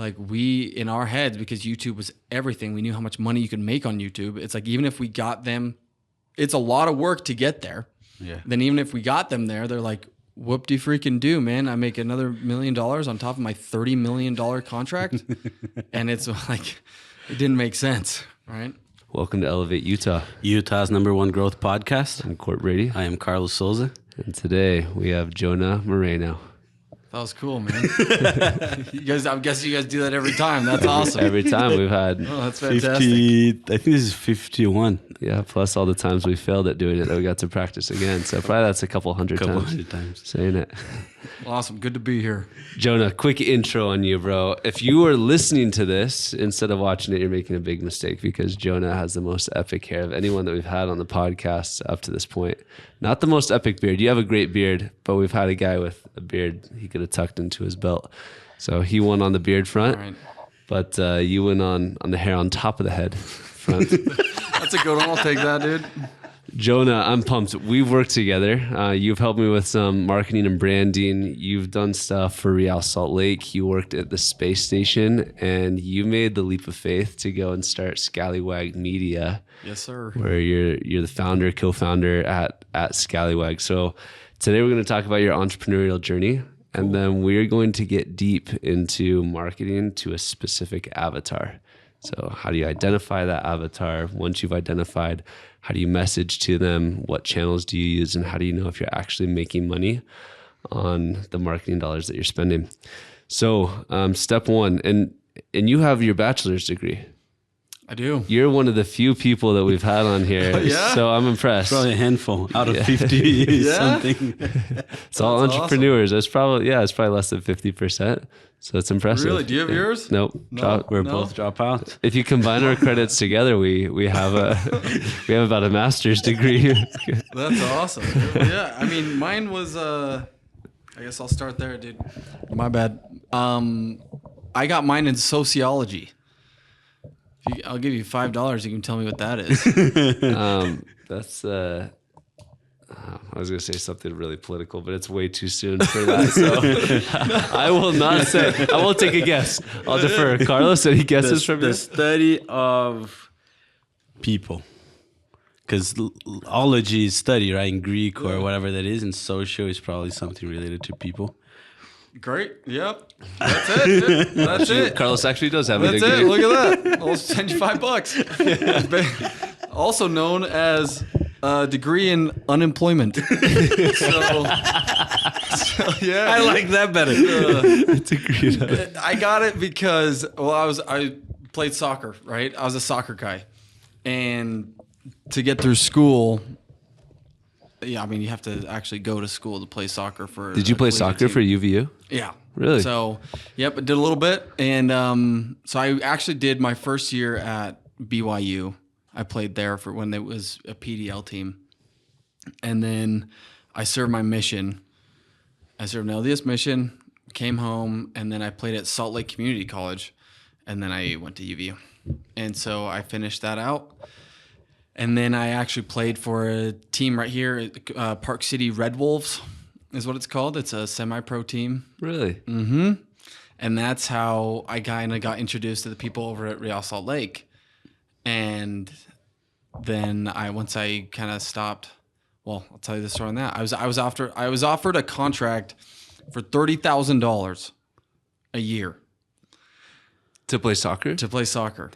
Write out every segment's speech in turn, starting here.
like we, in our heads, because YouTube was everything, we knew how much money you could make on YouTube. It's like, even if we got them, it's a lot of work to get there. Yeah. Then even if we got them there, they're like, whoop-de-freaking-do, man. I make another $1 million on top of my $30 million contract. And it's like, it didn't make sense, right? Welcome to Elevate Utah. Utah's #1 growth podcast. I'm Court Brady. I am Carlos Souza. And today we have Jonah Moreno. That was cool, man. You guys, I guess you guys do that every time. That's awesome. Every time we've had Oh, that's fantastic. 50, I think this is 51. yeah, plus all the times we failed at doing it that we got to practice again. So probably that's a couple hundred times saying it. Awesome. Good to be here. Jonah, quick intro on you, bro. If you were listening to this instead of watching it, you're making a big mistake because Jonah has the most epic hair of anyone that we've had on the podcast up to this point. Not the most epic beard. You have a great beard, but we've had a guy with a beard he could have tucked into his belt. So he won on the beard front, All right. but you went on the hair on top of the head front. That's a good one. I'll take that, dude. Jonah, I'm pumped. We've worked together. You've helped me with some marketing and branding. You've done stuff for Real Salt Lake. You worked at the space station, and you made the leap of faith to go and start Scallywag Media. Yes, sir. Where you're the founder, co-founder at Scallywag. So today we're going to talk about your entrepreneurial journey, and then we're going to get deep into marketing to a specific avatar. So how do you identify that avatar? Once you've identified, how do you message to them? What channels do you use? And how do you know if you're actually making money on the marketing dollars that you're spending? So step one, and you have your bachelor's degree. I do. You're one of the few people that we've had on here. Yeah? So I'm impressed. Probably a handful out of 50 something. It's all That's entrepreneurs. It's probably less than 50%. So it's impressive. Really? Do you have yours? Nope. No. We're No. both dropouts. If you combine our credits together, we have about a master's degree. That's awesome. Yeah. I mean, mine was, I guess I'll start there, dude. My bad. I got mine in sociology. I'll give you $5. You can tell me what that is. That's I was going to say something really political, but it's way too soon for that. So I will not say. I won't take a guess. I'll defer. Carlos, any guesses from The you? study of people. Because ology is study, right? In Greek or whatever that is. And socio is probably something related to people. Great. Yep. That's it. Dude. That's it. Carlos actually does have a That's degree. it. Look at that. I'll send you $5. Also known as a degree in unemployment. so yeah. I like that better. I got it because I played soccer, right? I was a soccer guy, and to get through school, yeah, I mean you have to actually go to school to play soccer for. Did you play soccer for UVU? Yeah. Really? So, yep, I did a little bit, and so I actually did my first year at BYU. I played there for when it was a PDL team, and then I served my mission. I served an LDS mission, came home, and then I played at Salt Lake Community College, and then I went to UVU. And so I finished that out. And then I actually played for a team right here, Park City Red Wolves is what it's called. It's a semi-pro team. Really? Mm-hmm. And that's how I kind of got introduced to the people over at Real Salt Lake. And then once I kind of stopped, well, I'll tell you the story on that. I was offered a contract for $30,000 a year To play soccer? to play soccer.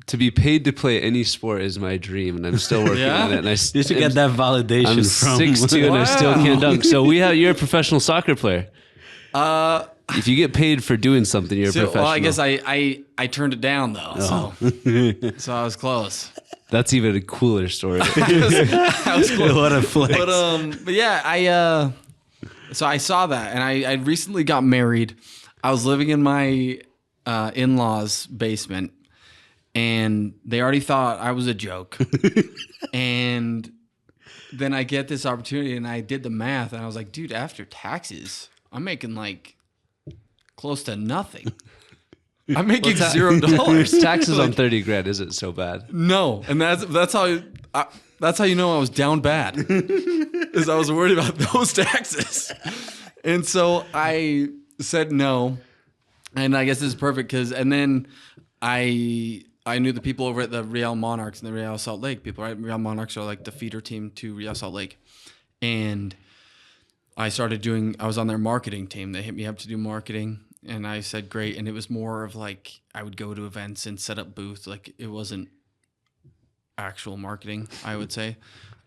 To be paid to play any sport is my dream, and I'm still working Yeah? on it. And I You should get that validation I'm from 6'2", and I still Wow. can't dunk. So you're a professional soccer player. If you get paid for doing something, you're a professional. Well, I guess I turned it down though, so I was close. That's even a cooler story. I was close. What a flex. But yeah, so I saw that, and I recently got married. I was living in my in-laws' basement, and they already thought I was a joke. And then I get this opportunity, and I did the math, and I was like, dude, after taxes, I'm making like close to nothing. I'm making $0. Taxes on 30 grand isn't so bad. No, and that's how you know I was down bad, is I was worried about those taxes, and so I said no, And I guess this is perfect because, and then I knew the people over at the Real Monarchs and the Real Salt Lake people, right? Real Monarchs are like the feeder team to Real Salt Lake. And I was on their marketing team. They hit me up to do marketing and I said, great. And it was more of like, I would go to events and set up booths. Like it wasn't actual marketing, I would say.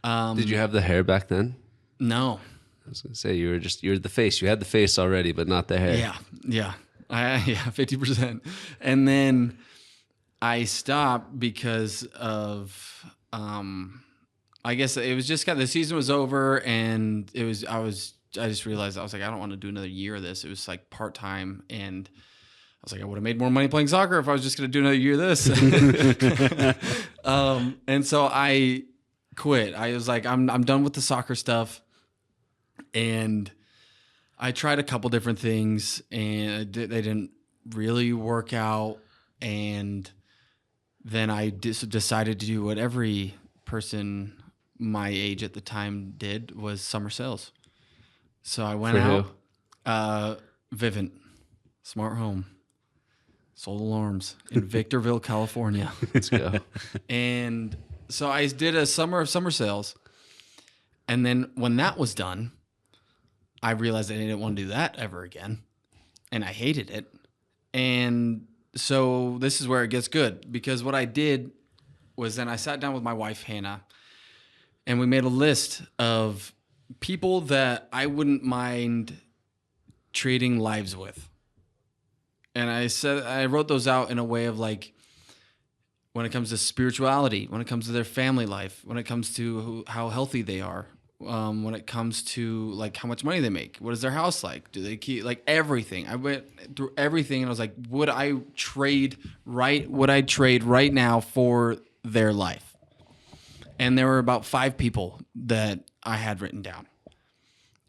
Did you have the hair back then? No. I was gonna say you were the face. You had the face already, but not the hair. Yeah. 50%. And then I stopped because of, I guess it was just the season was over and I just realized I was like, I don't want to do another year of this. It was like part-time and I was like, I would have made more money playing soccer if I was just going to do another year of this. And so I quit. I was like, I'm done with the soccer stuff. And I tried a couple different things and they didn't really work out. And then I decided to do what every person my age at the time did, was summer sales. So I went out, Vivint, Smart Home, sold alarms in Victorville, California. Let's go. And so I did a summer of summer sales. And then when that was done, I realized I didn't want to do that ever again. And I hated it. And so this is where it gets good, because what I did was then I sat down with my wife, Hannah, and we made a list of people that I wouldn't mind trading lives with. And I wrote those out in a way of like, when it comes to spirituality, when it comes to their family life, when it comes to how healthy they are, when it comes to like how much money they make, what is their house like? Do they keep like everything? I went through everything and I was like, would I trade right now for their life? And there were about 5 people that I had written down.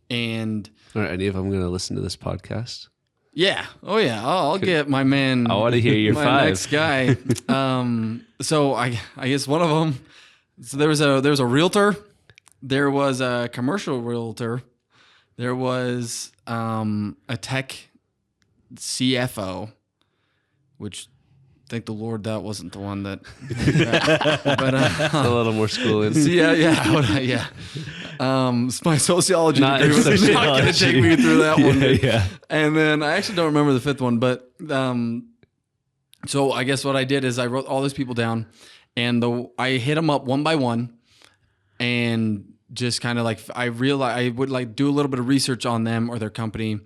And are any of them going to listen to this podcast? Yeah. Oh yeah. I'll get my man. I want to hear your my 5. next guy. So I guess one of them. So there was a realtor. There was a commercial realtor. There was a tech CFO, which thank the Lord that wasn't the one that. But a little more schooling. Yeah. My sociology degree was not going to take me through that one. Yeah. And then I actually don't remember the 5th one, but so I guess what I did is I wrote all those people down, and I hit them up one by one, and just kind of like I realized I would like do a little bit of research on them or their company,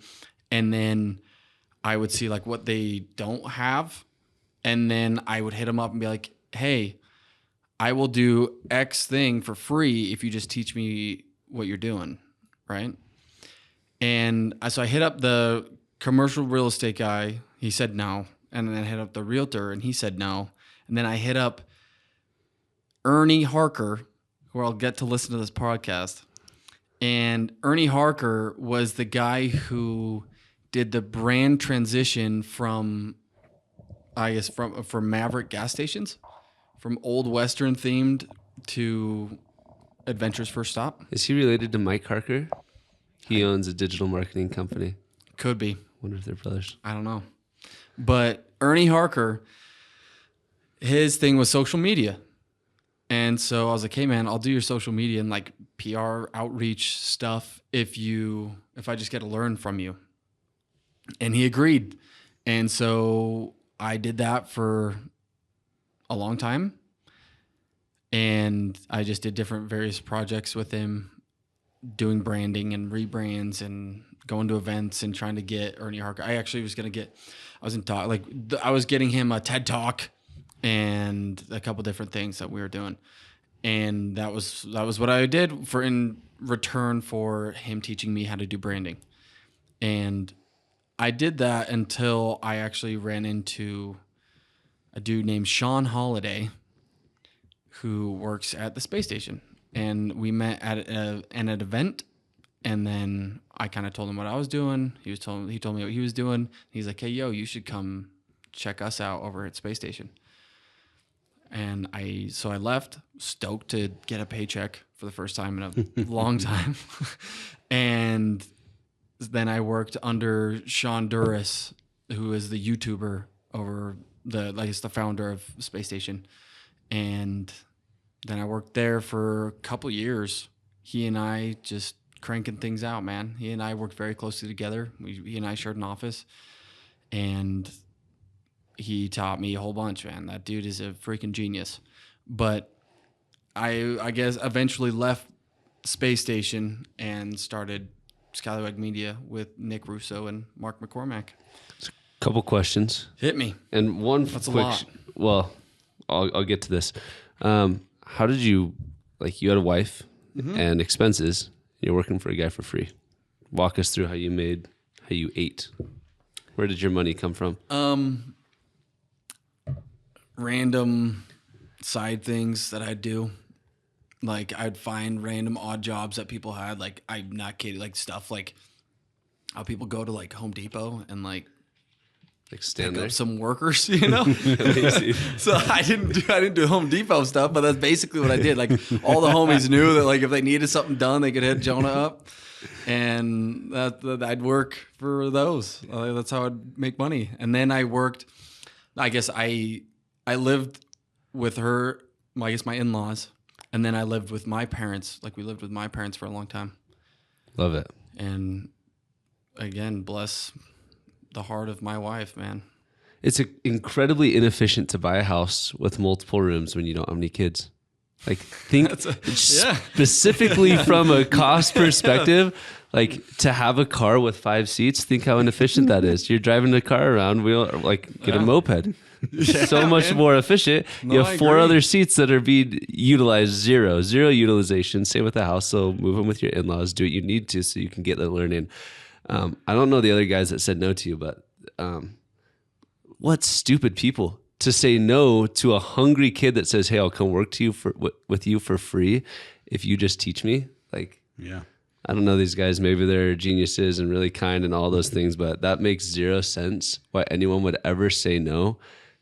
and then I would see like what they don't have, and then I would hit them up and be like, hey, I will do X thing for free if you just teach me what you're doing, right? And so I hit up the commercial real estate guy. He said no. And then I hit up the realtor, and he said no. And then I hit up Ernie Harker, who I'll get to listen to this podcast. And Ernie Harker was the guy who did the brand transition from Maverick gas stations. From old Western themed to Adventure's First Stop. Is he related to Mike Harker? He owns a digital marketing company. Could be. Wonder if they're brothers. I don't know. But Ernie Harker, his thing was social media. And so I was like, hey man, I'll do your social media and like PR outreach stuff if I just get to learn from you. And he agreed. And so I did that for a long time, and I just did different various projects with him, doing branding and rebrands and going to events and trying to get Ernie Harker. I actually was I was getting him a TED Talk and a couple different things that we were doing, and that was what I did in return for him teaching me how to do branding. And I did that until I actually ran into a dude named Sean Holiday, who works at the space station, and we met at an event. And then I kind of told him what I was doing. He told me what he was doing. He's like, "Hey, yo, you should come check us out over at space station." And I left, stoked to get a paycheck for the first time in a long time, and then I worked under Sean Duras who is the YouTuber over the founder of Space Station. And then I worked there for a couple years. He and I just cranking things out, man. He and I worked very closely together. He and I shared an office, and he taught me a whole bunch, man. That dude is a freaking genius. But I guess eventually left Space Station and started Scallywag Media with Nick Russo and Mark McCormack. Couple questions. Hit me. And one That's a quick. lot. Well, I'll get to this. How did you you had a wife and expenses? You're working for a guy for free. Walk us through how you ate. Where did your money come from? Random side things that I'd do. Like I'd find random odd jobs that people had. Like I'm not kidding. Like stuff like how people go to like Home Depot and like Stand pick there. up some workers, you know. So I didn't do Home Depot stuff, but that's basically what I did. Like all the homies knew that like if they needed something done, they could hit Jonah up, and that I'd work for those. That's how I'd make money. And then I worked. I guess I lived with her. I guess my in-laws, and then I lived with my parents. Like we lived with my parents for a long time. Love it. And again, bless the heart of my wife, man. It's incredibly inefficient to buy a house with multiple rooms when you don't have any kids. Like think specifically from a cost perspective, like to have a car with 5 seats, think how inefficient that is. You're driving the car around, get a moped. So much more efficient. No, you have I 4 agree. other seats that are being utilized, zero utilization. Same with the house. So move them with your in-laws. Do what you need to so you can get the learning. I don't know the other guys that said no to you, but what stupid people to say no to a hungry kid that says, "Hey, I'll come work with you for free if you just teach me." Like, Yeah. I don't know these guys. Maybe they're geniuses and really kind and all those things, but that makes 0 sense why anyone would ever say no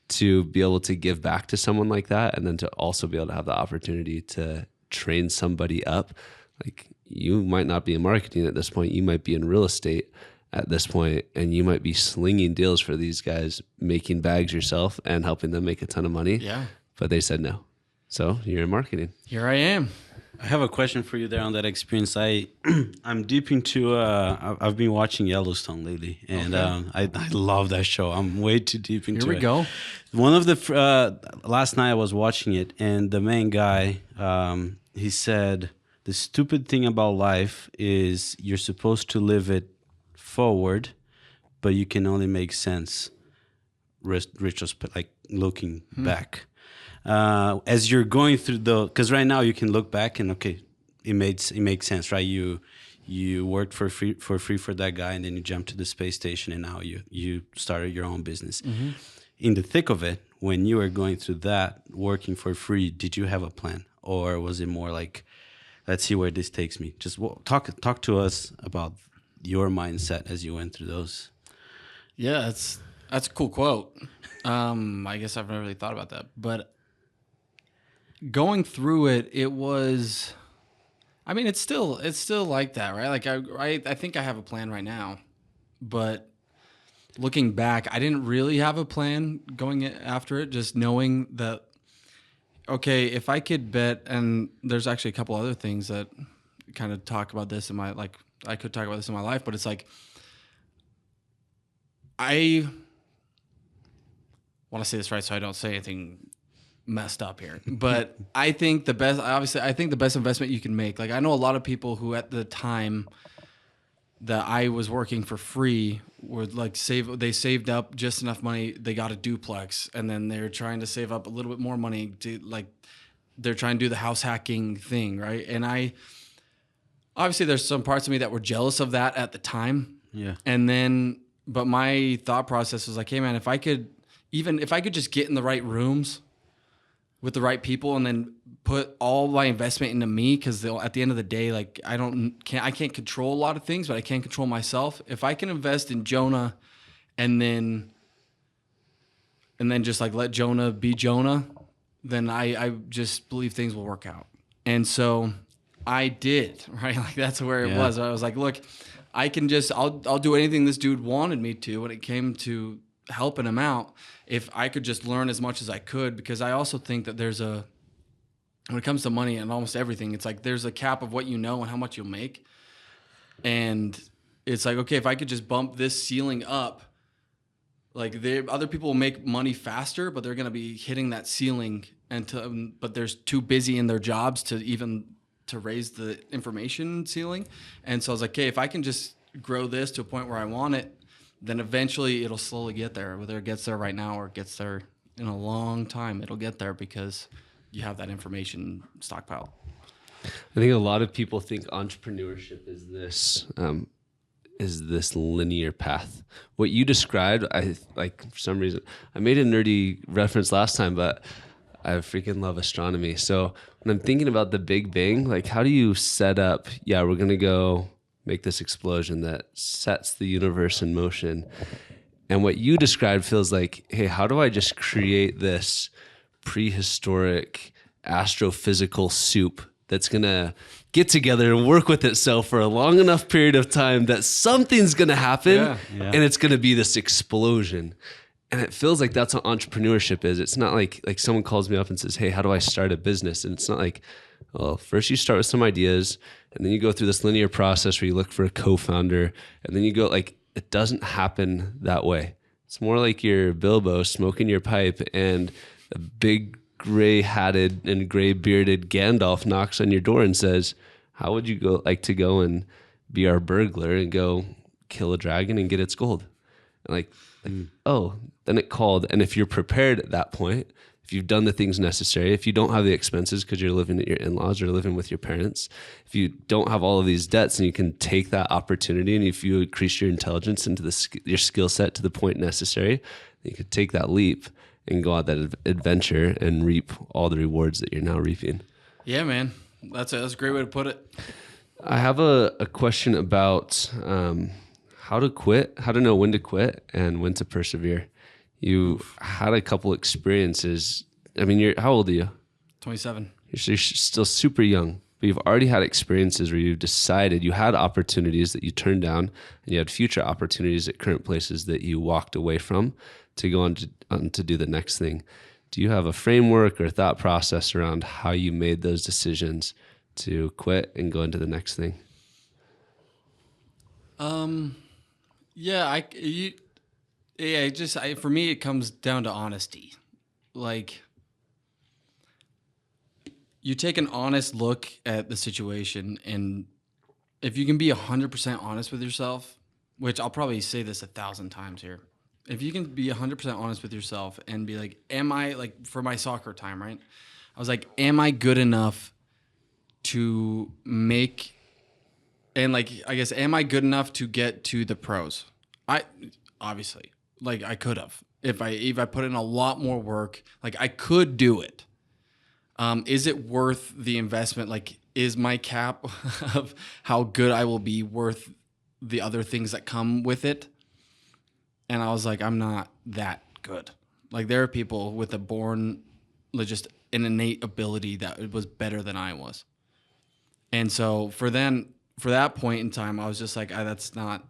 to be able to give back to someone like that, and then to also be able to have the opportunity to train somebody up. Like, you might not be in marketing at this point. You might be in real estate at this point, and you might be slinging deals for these guys, making bags yourself and helping them make a ton of money. Yeah. But they said no. So you're in marketing. Here I am. I have a question for you there on that experience. I'm deep into. I've been watching Yellowstone lately, and I love that show. I'm way too deep into it. Here we go. One of the last night I was watching it, and the main guy, he said, the stupid thing about life is you're supposed to live it forward, but you can only make sense like looking back. As you're going through because right now you can look back and okay, it makes sense, right? You worked for free for that guy, and then you jumped to the space station, and now you started your own business. Mm-hmm. In the thick of it, when you were going through that, working for free, did you have a plan, or was it more like, let's see where this takes me? Just talk to us about your mindset as you went through those. Yeah, that's a cool quote. I guess I've never really thought about that, but going through it was. I mean, it's still like that, right? Like I think I have a plan right now, but looking back, I didn't really have a plan going after it. Just knowing that, okay, if I could bet, and there's actually a couple other things that kind of talk about this in my I could talk about this in my life, but it's like I want to say this right so I don't say anything messed up here, but I think the best investment you can make, like I know a lot of people who at the time that I was working for free would like they saved up just enough money, they got a duplex, and then they're trying to save up a little bit more money to they're trying to do the house hacking thing, right? And obviously there's some parts of me that were jealous of that at the time. Yeah. And then, but my thought process was like, hey man, if I could just get in the right rooms with the right people and then put all my investment into me, because at the end of the day, like I can't control a lot of things, but I can control myself. If I can invest in Jonah and then just like let Jonah be Jonah, then I just believe things will work out. And so I did, right? Like that's where it was. I was like, look, I'll do anything this dude wanted me to when it came to helping him out, if I could just learn as much as I could, because I also think that when it comes to money and almost everything, it's like there's a cap of what you know and how much you'll make. And it's like, okay, if I could just bump this ceiling up, like other people will make money faster, but they're going to be hitting that ceiling but they're too busy in their jobs to raise the information ceiling. And so I was like, okay, if I can just grow this to a point where I want it, then eventually it'll slowly get there. Whether it gets there right now or it gets there in a long time, it'll get there because you have that information stockpiled. I think a lot of people think entrepreneurship is this linear path. What you described, for some reason, I made a nerdy reference last time, but I freaking love astronomy. So when I'm thinking about the Big Bang, like how do you set up, we're going to go make this explosion that sets the universe in motion. And what you described feels like, hey, how do I just create this prehistoric astrophysical soup that's going to get together and work with itself for a long enough period of time that something's going to happen and it's going to be this explosion. And it feels like that's what entrepreneurship is. It's not like someone calls me up and says, hey, how do I start a business? And it's not like, well, first you start with some ideas and then you go through this linear process where you look for a co-founder and then you go it doesn't happen that way. It's more like you're Bilbo smoking your pipe and a big gray-hatted and gray-bearded Gandalf knocks on your door and says, how would you like to go and be our burglar and go kill a dragon and get its gold? And then it called. And if you're prepared at that point, if you've done the things necessary, if you don't have the expenses because you're living at your in-laws or living with your parents, if you don't have all of these debts and you can take that opportunity, and if you increase your intelligence into your skill set to the point necessary, you could take that leap and go on that adventure and reap all the rewards that you're now reaping. Yeah, man. That's a great way to put it. I have a question about how to quit, how to know when to quit and when to persevere. You had a couple experiences. I mean, how old are you? 27. You're still super young, but you've already had experiences where you've decided you had opportunities that you turned down and you had future opportunities at current places that you walked away from to go on to do the next thing. Do you have a framework or thought process around how you made those decisions to quit and go into the next thing? For me, it comes down to honesty. Like, you take an honest look at the situation, and if you can be 100% honest with yourself, which I'll probably say this 1,000 times here, if you can be 100% honest with yourself and be like, am I, like for my soccer time, right? I was like, am I good enough to make, and like, I guess, am I good enough to get to the pros? Obviously, like I could have, if I put in a lot more work, like I could do it. Is it worth the investment? Like, is my cap of how good I will be worth the other things that come with it? And I was like, I'm not that good. Like, there are people with just an innate ability that it was better than I was. And so for that point in time, I was just like, that's not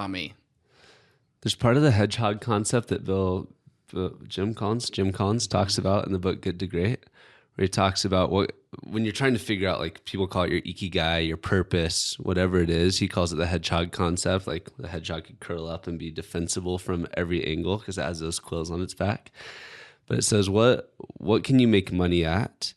me. There's part of the hedgehog concept that Jim Collins talks about in the book Good to Great, where he talks about when you're trying to figure out, like people call it your ikigai, your purpose, whatever it is, he calls it the hedgehog concept. Like the hedgehog could curl up and be defensible from every angle because it has those quills on its back. But it says, what can you make money at?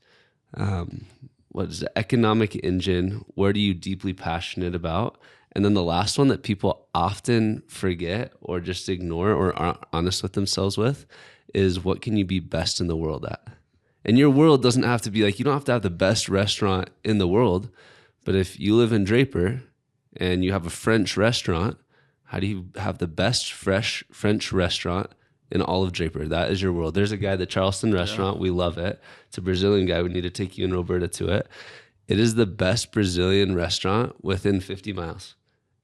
What is the economic engine? What are you deeply passionate about? And then the last one that people often forget or just ignore or aren't honest with themselves with is, what can you be best in the world at? And your world doesn't have to be like, you don't have to have the best restaurant in the world, but if you live in Draper and you have a French restaurant, how do you have the best fresh French restaurant in all of Draper? That is your world. There's a guy, the Charleston restaurant. We love it. It's a Brazilian guy. We need to take you and Roberta to it. It is the best Brazilian restaurant within 50 miles.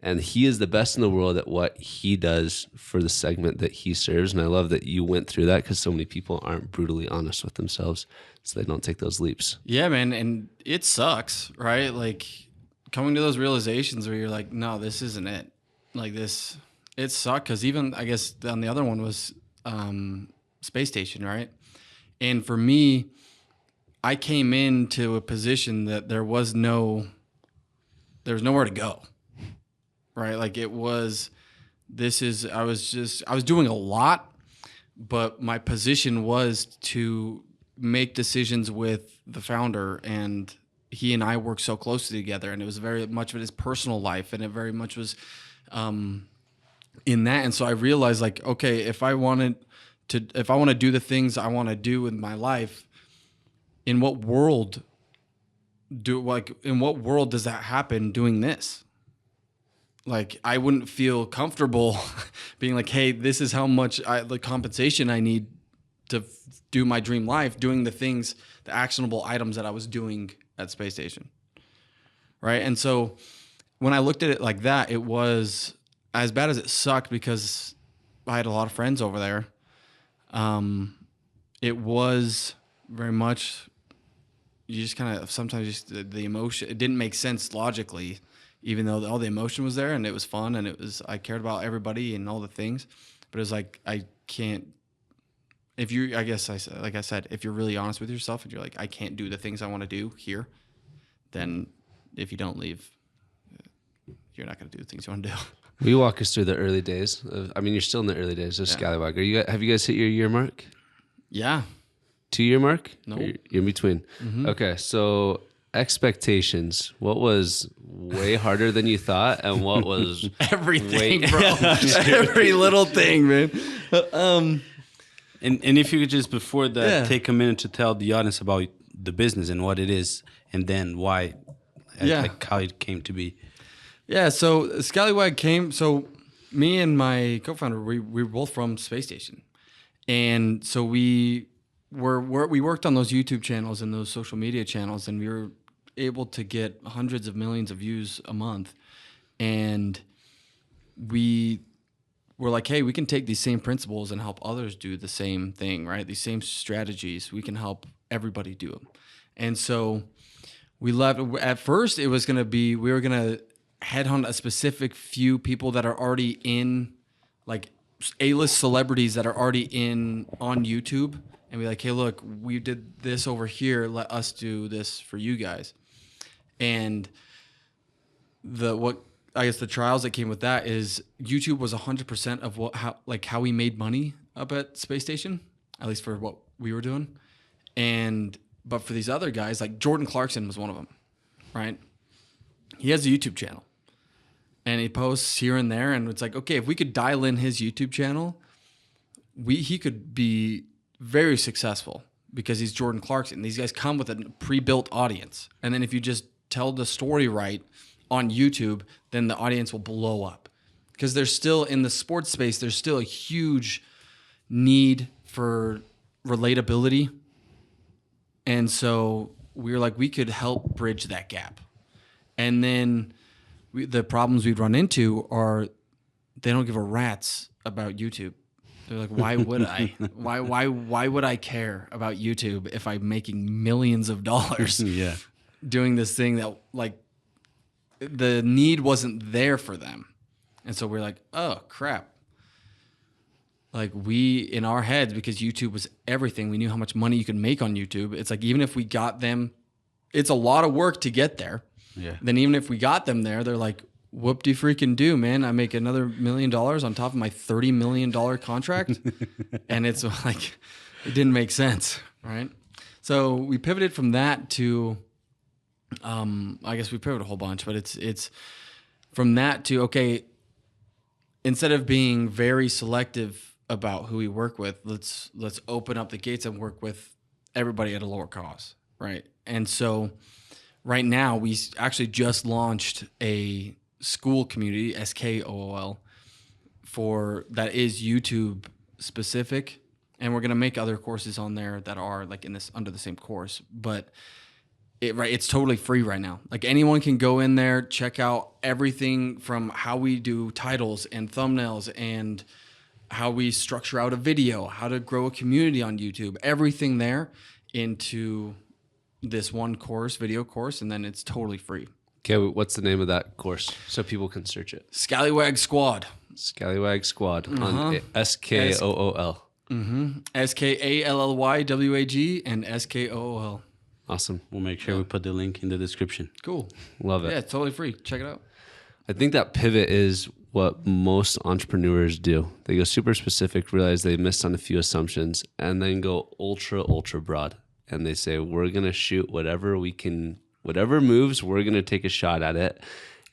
And he is the best in the world at what he does for the segment that he serves. And I love that you went through that, because so many people aren't brutally honest with themselves, so they don't take those leaps. Yeah, man. And it sucks, right? Like, coming to those realizations where you're like, no, this isn't it. Like this, it sucked because even I guess on the other one was space station, right? And for me, I came into a position that there was nowhere to go, right? Like I was doing a lot, but my position was to make decisions with the founder, and he and I worked so closely together, and it was very much of his personal life, and it very much was in that. And so I realized, like, okay, if I want to do the things I want to do in my life, in what world does that happen doing this? Like, I wouldn't feel comfortable being like, hey, this is how much the compensation I need to do my dream life, doing the actionable items that I was doing at Space Station. Right. And so when I looked at it like that, it was as bad as it sucked because I had a lot of friends over there. It was very much, you just kind of, sometimes just the emotion, it didn't make sense logically, even though all the emotion was there and it was fun and I cared about everybody and all the things, but it was like, I can't, if you, I said, if you're really honest with yourself and you're like, I can't do the things I want to do here, then if you don't leave, you're not going to do the things you want to do. Will you walk us through the early days? You're still in the early days of Scallywag. Have you guys hit your year mark? Yeah. 2-year mark? No. You're in between. Mm-hmm. Okay, so expectations. What was way harder than you thought, and what was everything, bro? Every little thing, man. And if you could just before that take a minute to tell the audience about the business and what it is, and then why, like how it came to be. Yeah, so Scallywag came. So me and my co-founder, we were both from Space Station, and so we worked on those YouTube channels and those social media channels, and we were able to get hundreds of millions of views a month, and we were like, hey, we can take these same principles and help others do the same thing, right? These same strategies, we can help everybody do them. And so we left. At first, it was going to be, we were going to headhunt a specific few people that are already in, like A-list celebrities that are already on YouTube, and be like, hey, look, we did this over here. Let us do this for you guys. And the trials that came with that is YouTube was 100% of how we made money up at Space Station, at least for what we were doing. But for these other guys, like Jordan Clarkson was one of them, right? He has a YouTube channel, and he posts here and there, and it's like, okay, if we could dial in his YouTube channel, he could be very successful because he's Jordan Clarkson. These guys come with a pre-built audience, and then if you just tell the story right on YouTube, then the audience will blow up. Because there's still, in the sports space, there's still a huge need for relatability. And so we were like, we could help bridge that gap. And then the problems we'd run into are they don't give a rat's about YouTube. They're like, why would I? Why would I care about YouTube if I'm making millions of dollars doing this thing that, like, the need wasn't there for them? And so we're like, oh crap. Like, we, in our heads, because YouTube was everything, we knew how much money you could make on YouTube. It's like, even if we got them, it's a lot of work to get there. Yeah. Then even if we got them there, they're like, whoop-de-freaking-do, man. I make another $1 million on top of my $30 million contract. And it's like, it didn't make sense, right? So we pivoted from that to, I guess we pivoted a whole bunch, but it's from that to, okay, instead of being very selective about who we work with, let's open up the gates and work with everybody at a lower cost, right? And so right now we actually just launched a school community, SKOOL, that is YouTube specific, and we're gonna make other courses on there that are like under the same course, but it's totally free right now. Like, anyone can go in there, check out everything from how we do titles and thumbnails and how we structure out a video, how to grow a community on YouTube, everything there into this one course, video course, and then it's totally free. Okay, what's the name of that course so people can search it? Scallywag Squad. Scallywag Squad on SKOOL. SKALLYWAG and SKOOL. Awesome. We'll make sure we put the link in the description. Cool. Love it. Yeah, it's totally free. Check it out. I think that pivot is what most entrepreneurs do. They go super specific, realize they missed on a few assumptions, and then go ultra, ultra broad. And they say, we're going to shoot whatever we can, whatever moves, we're going to take a shot at it.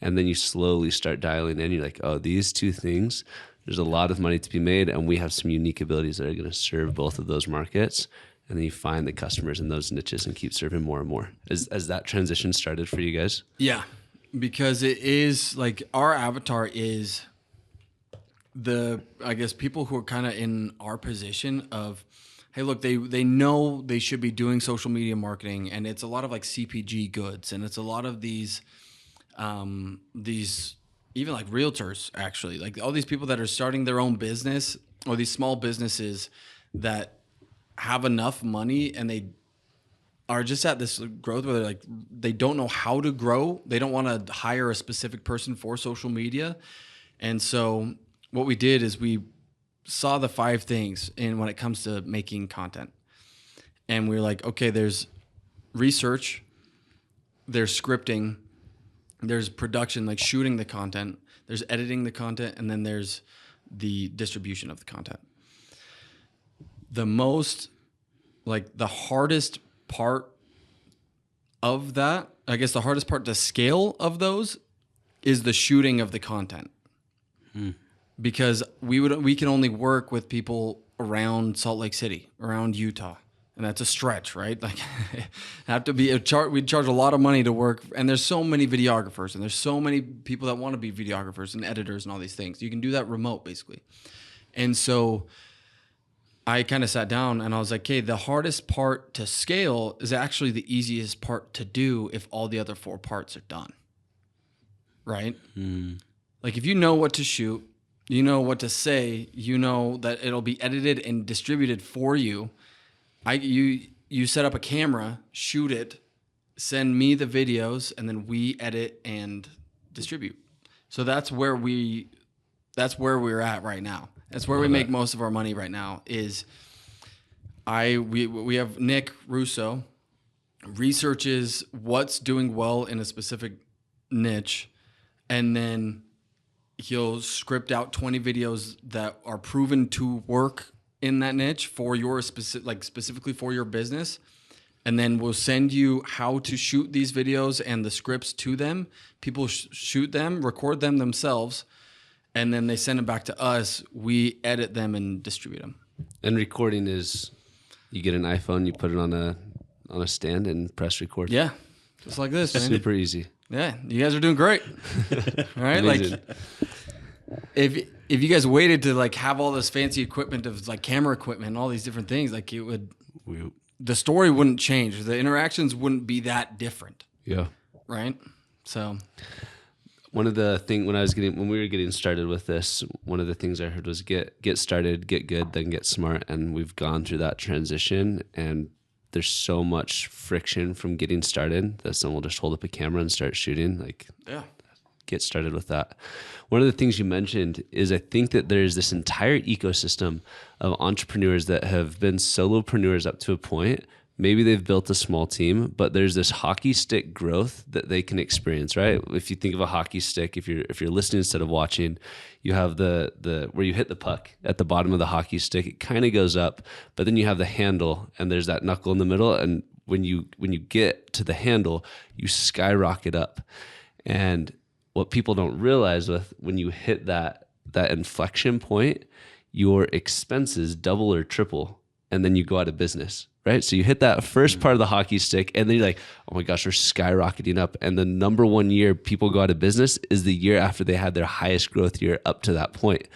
And then you slowly start dialing in. You're like, oh, these two things, there's a lot of money to be made, and we have some unique abilities that are going to serve both of those markets. And then you find the customers in those niches and keep serving more and more. Has that transition started for you guys? Yeah, because it is like our avatar is I guess people who are kind of in our position of, hey, look, they know they should be doing social media marketing, and it's a lot of like CPG goods, and it's a lot of these even like realtors, actually, like all these people that are starting their own business or these small businesses that have enough money and they are just at this growth where they're like, they don't know how to grow. They don't want to hire a specific person for social media. And so what we did is we saw the 5 things in when it comes to making content. And we were like, okay, there's research, there's scripting, there's production, like shooting the content, there's editing the content, and then there's the distribution of the content. The hardest part of that, I guess the hardest part to scale of those is the shooting of the content. Because we can only work with people around Salt Lake City, around Utah. And that's a stretch, right? Like have to be we'd charge a lot of money to work. And there's so many videographers and there's so many people that want to be videographers and editors and all these things. You can do that remote basically. And so I kind of sat down and I was like, okay, the hardest part to scale is actually the easiest part to do if all the other 4 parts are done. Right? Like if you know what to shoot, you know what to say, you know that it'll be edited and distributed for you. You set up a camera, shoot it, send me the videos, and then we edit and distribute. So that's where we're at right now. That's where we make most of our money right now. Is we have Nick Russo researches what's doing well in a specific niche, and then he'll script out 20 videos that are proven to work in that niche for your specifically for your business. And then we'll send you how to shoot these videos and the scripts to them. People shoot them, record them themselves, and then they send them back to us. We edit them and distribute them. And recording is, you get an iPhone, you put it on a stand and press record. Yeah, just like this, man. Super easy. Yeah, you guys are doing great. All right, Amazing. Like if you guys waited to like have all this fancy equipment of like camera equipment and all these different things, like the story wouldn't change. The interactions wouldn't be that different. Yeah. Right. So one of the things when we were getting started with this, one of the things I heard was get started, get good, then get smart. And we've gone through that transition, and there's so much friction from getting started that someone will just hold up a camera and start shooting. Like, yeah. Get started with that. One of the things you mentioned is I think that there's this entire ecosystem of entrepreneurs that have been solopreneurs up to a point. Maybe they've built a small team, but there's this hockey stick growth that they can experience, right? If you think of a hockey stick, if you're listening instead of watching, you have the where you hit the puck at the bottom of the hockey stick. It kind of goes up, but then you have the handle, and there's that knuckle in the middle. And when you get to the handle, you skyrocket up. And what people don't realize when you hit that inflection point, your expenses double or triple, and then you go out of business, right? So you hit that first part of the hockey stick, and then you're like, oh my gosh, we're skyrocketing up. And the number 1 year people go out of business is the year after they had their highest growth year up to that point.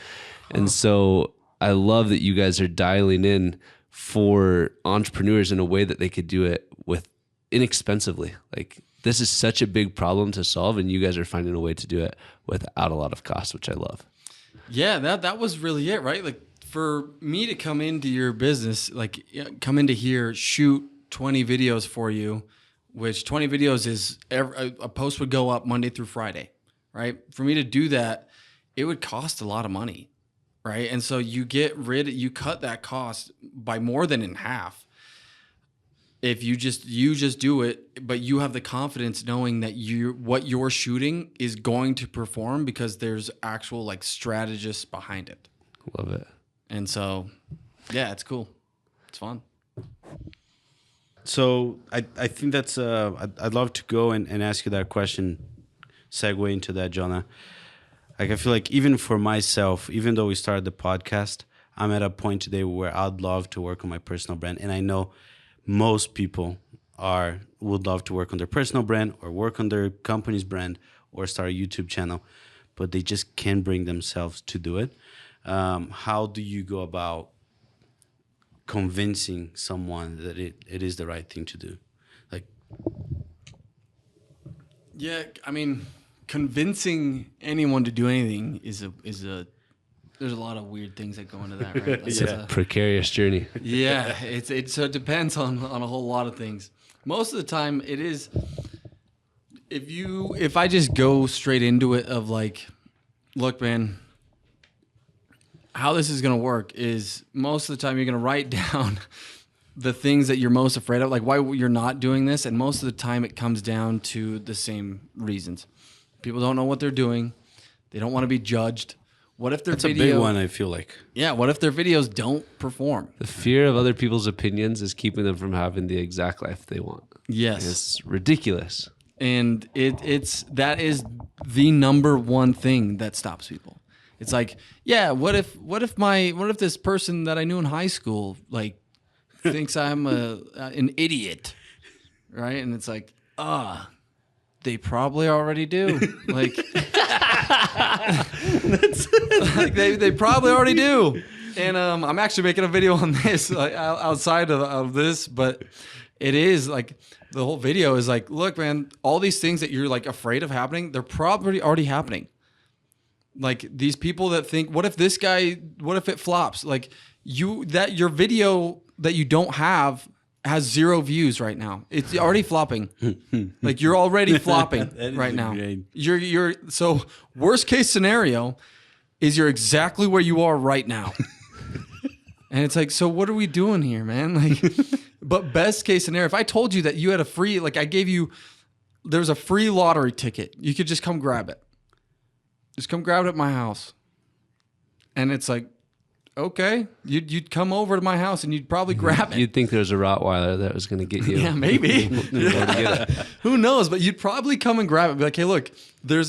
And so I love that you guys are dialing in for entrepreneurs in a way that they could do it with inexpensively. Like, this is such a big problem to solve, and you guys are finding a way to do it without a lot of cost, which I love. Yeah, that was really it, right? Like for me to come into your business, like come into here, shoot 20 videos for you, which 20 videos is a post would go up Monday through Friday, right? For me to do that, it would cost a lot of money, right? And so you cut that cost by more than in half. If you just do it, but you have the confidence knowing that what you're shooting is going to perform because there's actual like strategists behind it. Love it. And so, yeah, it's cool. It's fun. So I think that's I'd love to go and ask you that question, segue into that, Jonah. Like I feel like even for myself, even though we started the podcast, I'm at a point today where I'd love to work on my personal brand, and I know most people would love to work on their personal brand or work on their company's brand or start a YouTube channel, but they just can't bring themselves to do it. How do you go about convincing someone that it is the right thing to do? Like, yeah, I mean, convincing anyone to do anything is a there's a lot of weird things that go into that, right? Like It's a precarious journey. Yeah, so it depends on a whole lot of things. Most of the time, it is. If I just go straight into it of like, look, man, how this is gonna work is most of the time you're gonna write down the things that you're most afraid of, like why you're not doing this, and most of the time it comes down to the same reasons. People don't know what they're doing. They don't want to be judged. What if their that's a big one, I feel like. Yeah, what if their videos don't perform? The fear of other people's opinions is keeping them from having the exact life they want. Yes. It's ridiculous. And that is the number one thing that stops people. It's like, yeah, what if this person that I knew in high school like thinks I'm an idiot, right? And it's like, they probably already do. Like, like they probably already do. And I'm actually making a video on this outside of this, but it is like the whole video is like, look, man, all these things that you're like afraid of happening, they're probably already happening. Like these people that think, what if it flops? Like your video that you don't have has 0 views right now. It's already flopping. Like you're already flopping right now. Great. You're so worst case scenario is you're exactly where you are right now. And it's like, so what are we doing here, man? Like, but best case scenario, if I told you that you had a free, like there was a free lottery ticket, you could just come grab it. Just come grab it at my house. And it's like, okay, you'd come over to my house and you'd probably grab it. You'd think there was a Rottweiler that was going to get you. Yeah, maybe. Who knows? But you'd probably come and grab it. Be like, hey, look, they're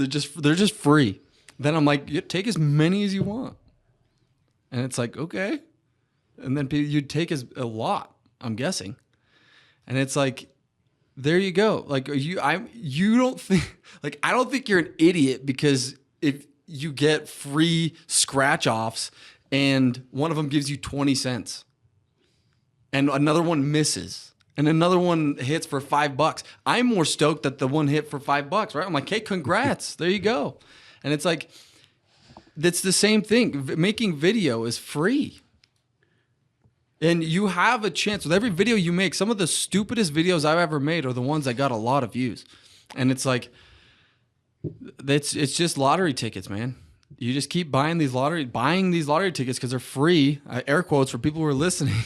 just free. Then I'm like, take as many as you want. And it's like, okay. And then you'd take a lot, I'm guessing. And it's like, there you go. Like you don't think, like, I don't think you're an idiot because if you get free scratch offs and one of them gives you 20 cents and another one misses and another one hits for $5. I'm more stoked that the one hit for $5, right? I'm like, hey, congrats. There you go. And it's like, that's the same thing. Making video is free. And you have a chance with every video you make. Some of the stupidest videos I've ever made are the ones that got a lot of views. And it's like, it's just lottery tickets, man. You just keep buying these lottery tickets because they're free. Air quotes for people who are listening.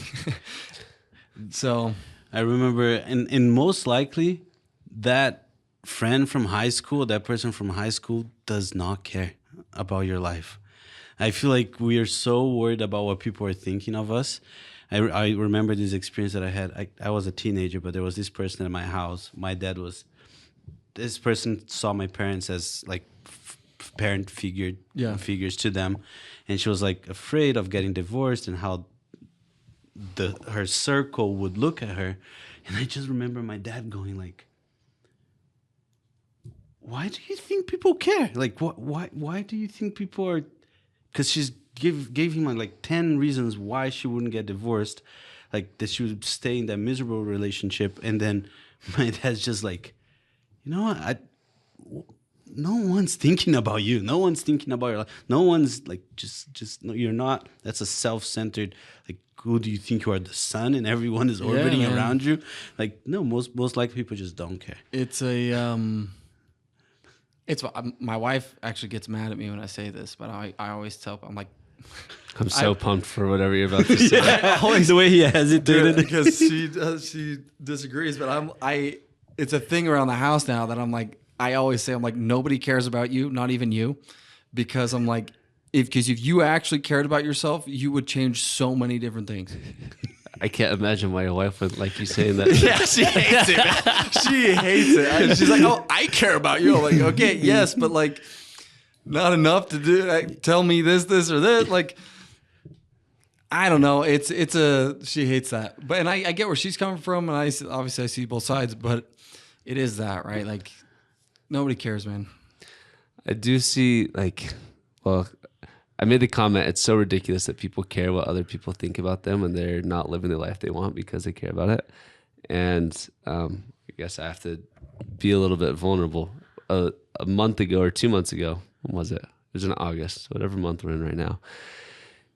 So I remember, and most likely that friend from high school, that person from high school does not care about your life. I feel like we are so worried about what people are thinking of us. I remember this experience that I had. I was a teenager, but there was this person at my house. This person saw my parents as like parent figures to them, and she was like afraid of getting divorced and how her circle would look at her. And I just remember my dad going like, why do you think people care? Like, why do you think people are? Because she's gave him like 10 reasons why she wouldn't get divorced, like that she would stay in that miserable relationship. And then my dad's just like, you know what? no one's thinking about you. No one's thinking about your life. No one's like, just no, you're not. That's a self-centered, like, who do you think you are, the sun, and everyone is orbiting man. around you? Like, no, most likely people just don't care. It's a it's my wife actually gets mad at me when I say this, but I always tell, I'm like, I'm so pumped for whatever you're about to say. The way he hesitated. because she disagrees, but it's a thing around the house now that I'm like, I always say, I'm like, nobody cares about you, not even you, because I'm like, because if you actually cared about yourself, you would change so many different things. I can't imagine why your wife would like you saying that. Yeah, she hates it. Man. She hates it. She's like, "Oh, I care about you." I'm like, "Okay, yes, but like, not enough to do. Like, tell me this, or this." Like, I don't know. She hates that, but I get where she's coming from, and I see both sides, but it is that, right? Like, nobody cares, man. I do see, like, well, I made the comment, it's so ridiculous that people care what other people think about them when they're not living the life they want because they care about it. And I guess I have to be a little bit vulnerable. A month ago or 2 months ago, when was it? It was in August, whatever month we're in right now.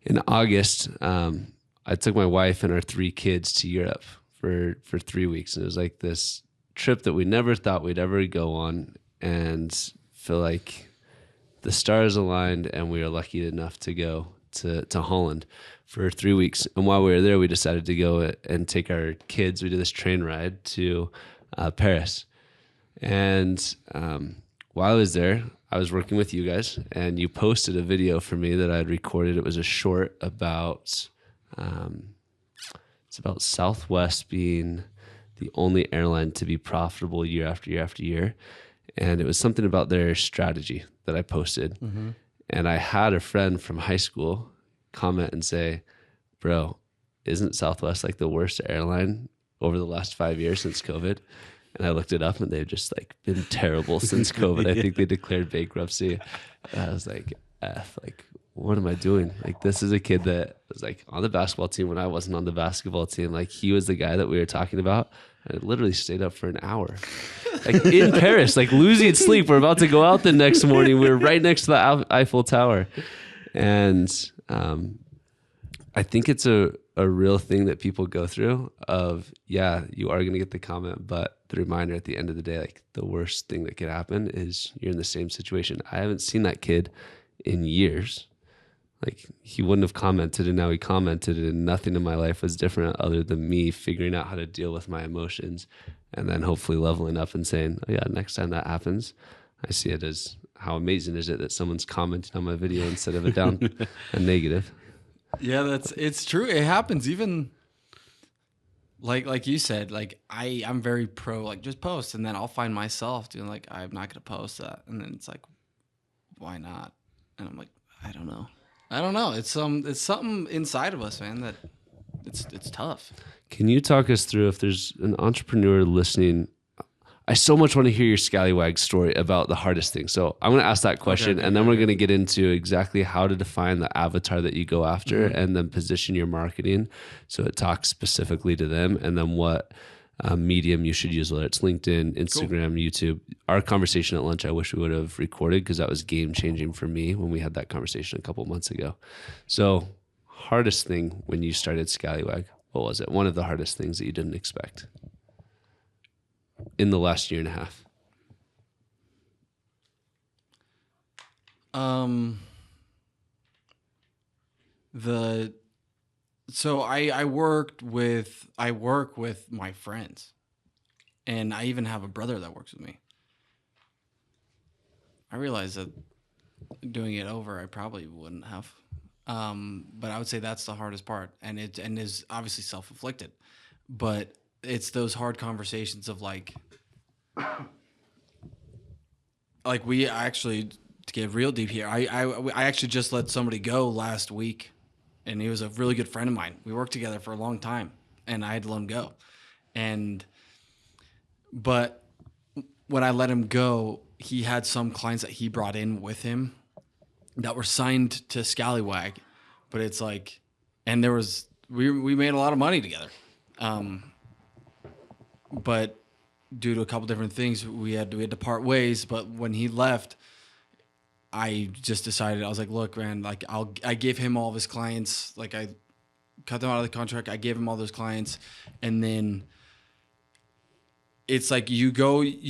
In August, I took my wife and our 3 kids to Europe for 3 weeks. And it was like this trip that we never thought we'd ever go on, and feel like the stars aligned and we were lucky enough to go to Holland for 3 weeks. And while we were there, we decided to go and take our kids. We did this train ride to Paris. And while I was there, I was working with you guys, and you posted a video for me that I had recorded. It was a short about, it's about Southwest being the only airline to be profitable year after year after year. And it was something about their strategy that I posted. Mm-hmm. And I had a friend from high school comment and say, "Bro, isn't Southwest like the worst airline over the last 5 years since COVID?" And I looked it up, and they've just like been terrible since COVID. I think they declared bankruptcy. And I was like, like, what am I doing? Like, this is a kid that was like on the basketball team when I wasn't on the basketball team. Like, he was the guy that we were talking about. I literally stayed up for an hour, like in Paris, like losing sleep. We're about to go out the next morning. We were right next to the Eiffel Tower. And I think it's a real thing that people go through of, yeah, you are going to get the comment, but the reminder at the end of the day, like, the worst thing that could happen is you're in the same situation. I haven't seen that kid in years. Like, he wouldn't have commented, and now he commented, and nothing in my life was different other than me figuring out how to deal with my emotions, and then hopefully leveling up and saying, "Oh yeah, next time that happens, I see it as, how amazing is it that someone's commenting on my video instead of a negative." Yeah, it's true. It happens. Even like you said, like I'm very pro, like, just post, and then I'll find myself doing like, I'm not gonna post that, and then it's like, why not? And I'm like, I don't know. It's something inside of us, man, that it's tough. Can you talk us through, if there's an entrepreneur listening? I so much want to hear your scallywag story about the hardest thing. So I'm going to ask that question, and then we're going to get into exactly how to define the avatar that you go after, and then position your marketing so it talks specifically to them, and then what medium you should use, whether it's LinkedIn, Instagram, YouTube. Our conversation at lunch, I wish we would have recorded, because that was game changing for me when we had that conversation a couple months ago. So, hardest thing when you started Scallywag, what was it? One of the hardest things that you didn't expect in the last year and a half? So I work with my friends, and I even have a brother that works with me. I realize that doing it over, I probably wouldn't have. But I would say that's the hardest part, and it is obviously self-inflicted, but it's those hard conversations of like we actually, to get real deep here, I actually just let somebody go last week, and he was a really good friend of mine. We worked together for a long time, and I had to let him go. But when I let him go, he had some clients that he brought in with him that were signed to Scallywag, but it's like, and there was, we made a lot of money together. But due to a couple different things, we had to part ways. But when he left, I just decided, I was like, look, man, like I gave him all of his clients. Like I cut them out of the contract. I gave him all those clients. And then it's like you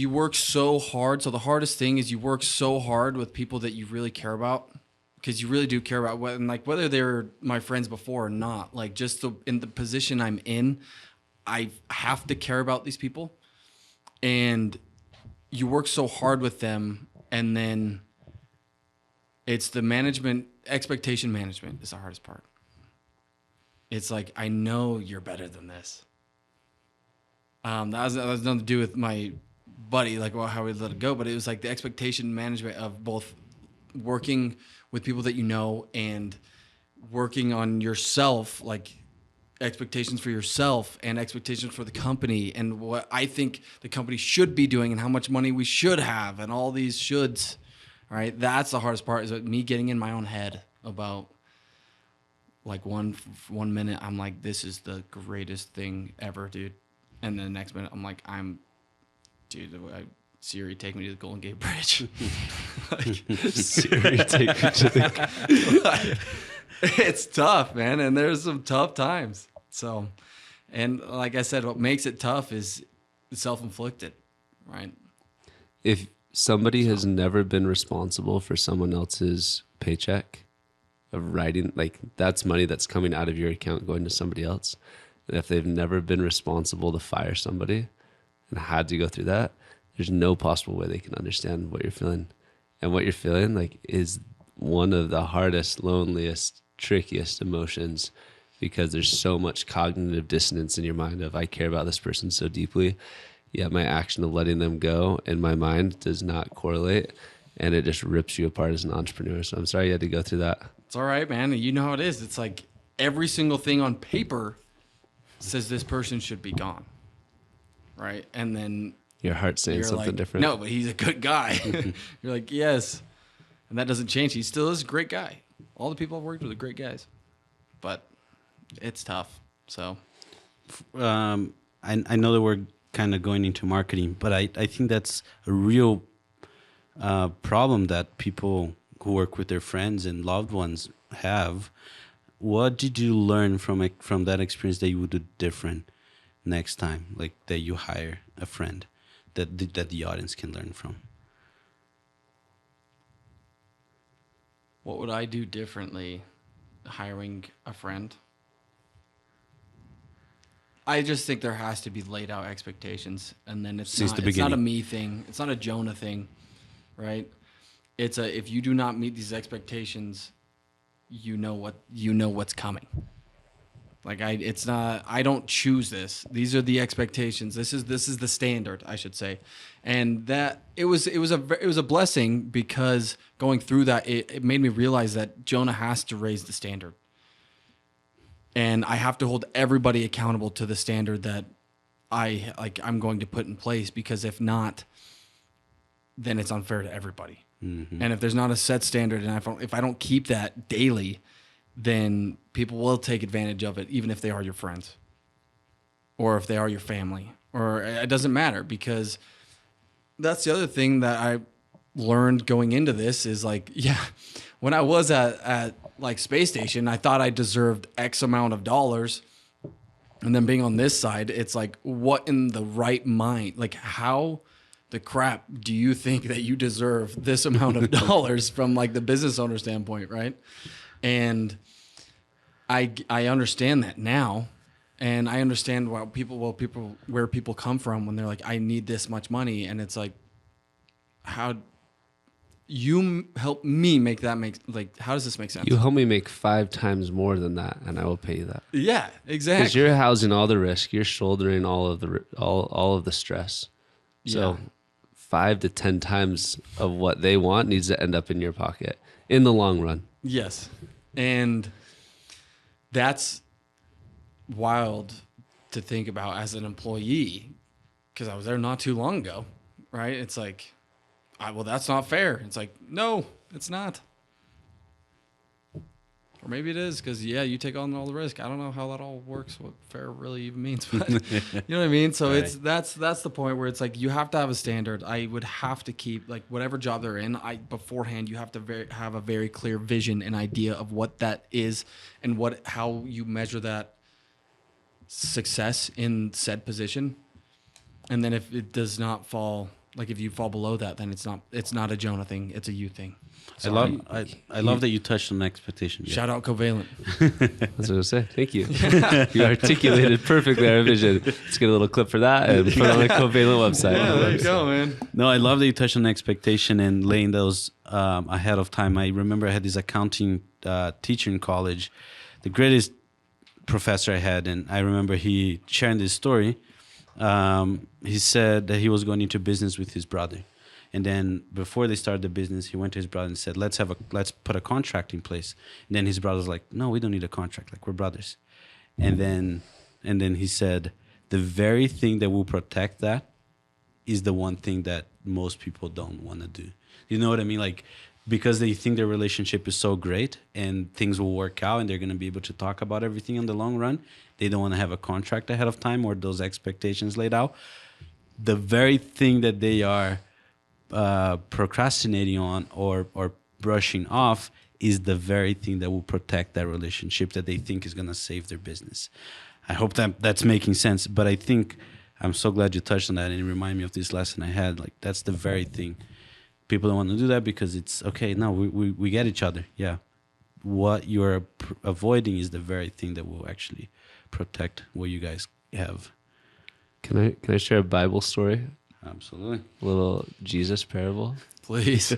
work so hard. So the hardest thing is you work so hard with people that you really care about, because you really do care about whether they're my friends before or not. Like just in the position I'm in, I have to care about these people, and you work so hard with them, and then it's the expectation management is the hardest part. It's like, I know you're better than this. That has nothing to do with my buddy, like how we let it go, but it was like the expectation management of both working with people that you know and working on yourself, like expectations for yourself and expectations for the company and what I think the company should be doing and how much money we should have and all these shoulds, right? That's the hardest part, is me getting in my own head about like one minute I'm like, this is the greatest thing ever, dude. And then the next minute I'm like, Siri, take me to the Golden Gate Bridge. Siri, take me to the... It's tough, man. And there's some tough times. So, and like I said, what makes it tough is self-inflicted, right? If somebody has never been responsible for someone else's paycheck of writing, like that's money that's coming out of your account going to somebody else. And if they've never been responsible to fire somebody and had to go through that, there's no possible way they can understand what you're feeling. And what you're feeling like is one of the hardest, loneliest, trickiest emotions, because there's so much cognitive dissonance in your mind of, I care about this person so deeply, yet my action of letting them go in my mind does not correlate, and it just rips you apart as an entrepreneur. So I'm sorry you had to go through that. It's all right, man. You know how it is. It's like every single thing on paper says this person should be gone, right? And then Your heart's saying you're something like, different. no, but he's a good guy. You're like, yes. And that doesn't change. He still is a great guy. All the people I've worked with are great guys. But it's tough. So I know that we're kind of going into marketing, but I think that's a real problem that people who work with their friends and loved ones have. What did you learn from that experience that you would do different next time, like that you hire a friend that the audience can learn from? what would I do differently hiring a friend? I just think there has to be laid out expectations, and then it's not a me thing. It's not a Jonah thing, right? It's if you do not meet these expectations, you know what's coming. Like I don't choose this. These are the expectations. This is the standard, I should say. And that it was a blessing, because going through that, it made me realize that Jonah has to raise the standard. And I have to hold everybody accountable to the standard that I'm going to put in place, because if not, then it's unfair to everybody. Mm-hmm. And if there's not a set standard, and if I don't keep that daily, then people will take advantage of it, even if they are your friends or if they are your family, or it doesn't matter. Because that's the other thing that I learned going into this is like, yeah, when I was at like Space Station, I thought I deserved X amount of dollars. And then being on this side, it's like, what in the right mind? Like, how the crap do you think that you deserve this amount of dollars from like the business owner standpoint, right? And I understand that now, and I understand where people come from when they're like, I need this much money, and it's like, how you help me make that how does this make sense? You help me make 5 times more than that, and I will pay you that. Yeah, exactly. Because you're housing all the risk, you're shouldering all of the stress. So Yeah. 5 to 10 times of what they want needs to end up in your pocket in the long run. Yes. And that's wild to think about as an employee, because I was there not too long ago, right? It's like, well, that's not fair. It's like, no, it's not. Or maybe it is because, yeah, you take on all the risk. I don't know how that all works, what fair really even means. But you know what I mean? So Right. that's the point where it's like you have to have a standard. I would have to keep, like, whatever job they're in, beforehand, you have to have a very clear vision and idea of what that is and how you measure that success in said position. And then if it does not fall, like if you fall below that, then it's not a Jonah thing. It's a you thing. I love that you touched on expectations. Yeah. Shout out Covalent. That's what I was saying. Thank you. You articulated perfectly our vision. Let's get a little clip for that and put it on the Covalent website. Yeah, there you go, man. No, I love that you touched on expectation and laying those ahead of time. I remember I had this accounting teacher in college, the greatest professor I had, and I remember he sharing this story. He said that he was going into business with his brother. And then before they started the business, he went to his brother and said, let's put a contract in place. And then his brother's like, no, we don't need a contract. Like, we're brothers. And then he said, the very thing that will protect that is the one thing that most people don't want to do. You know what I mean? Like, because they think their relationship is so great and things will work out and they're going to be able to talk about everything in the long run. They don't want to have a contract ahead of time or those expectations laid out. The very thing that they are procrastinating on or brushing off is the very thing that will protect that relationship that they think is going to save their business. I hope that's making sense, but I think I'm so glad you touched on that and it reminded me of this lesson I had. Like, that's the very thing. People don't want to do that because it's okay. No, we get each other. Yeah. What you're avoiding is the very thing that will actually protect what you guys have. Can I share a Bible story? Absolutely. A little Jesus parable. Please.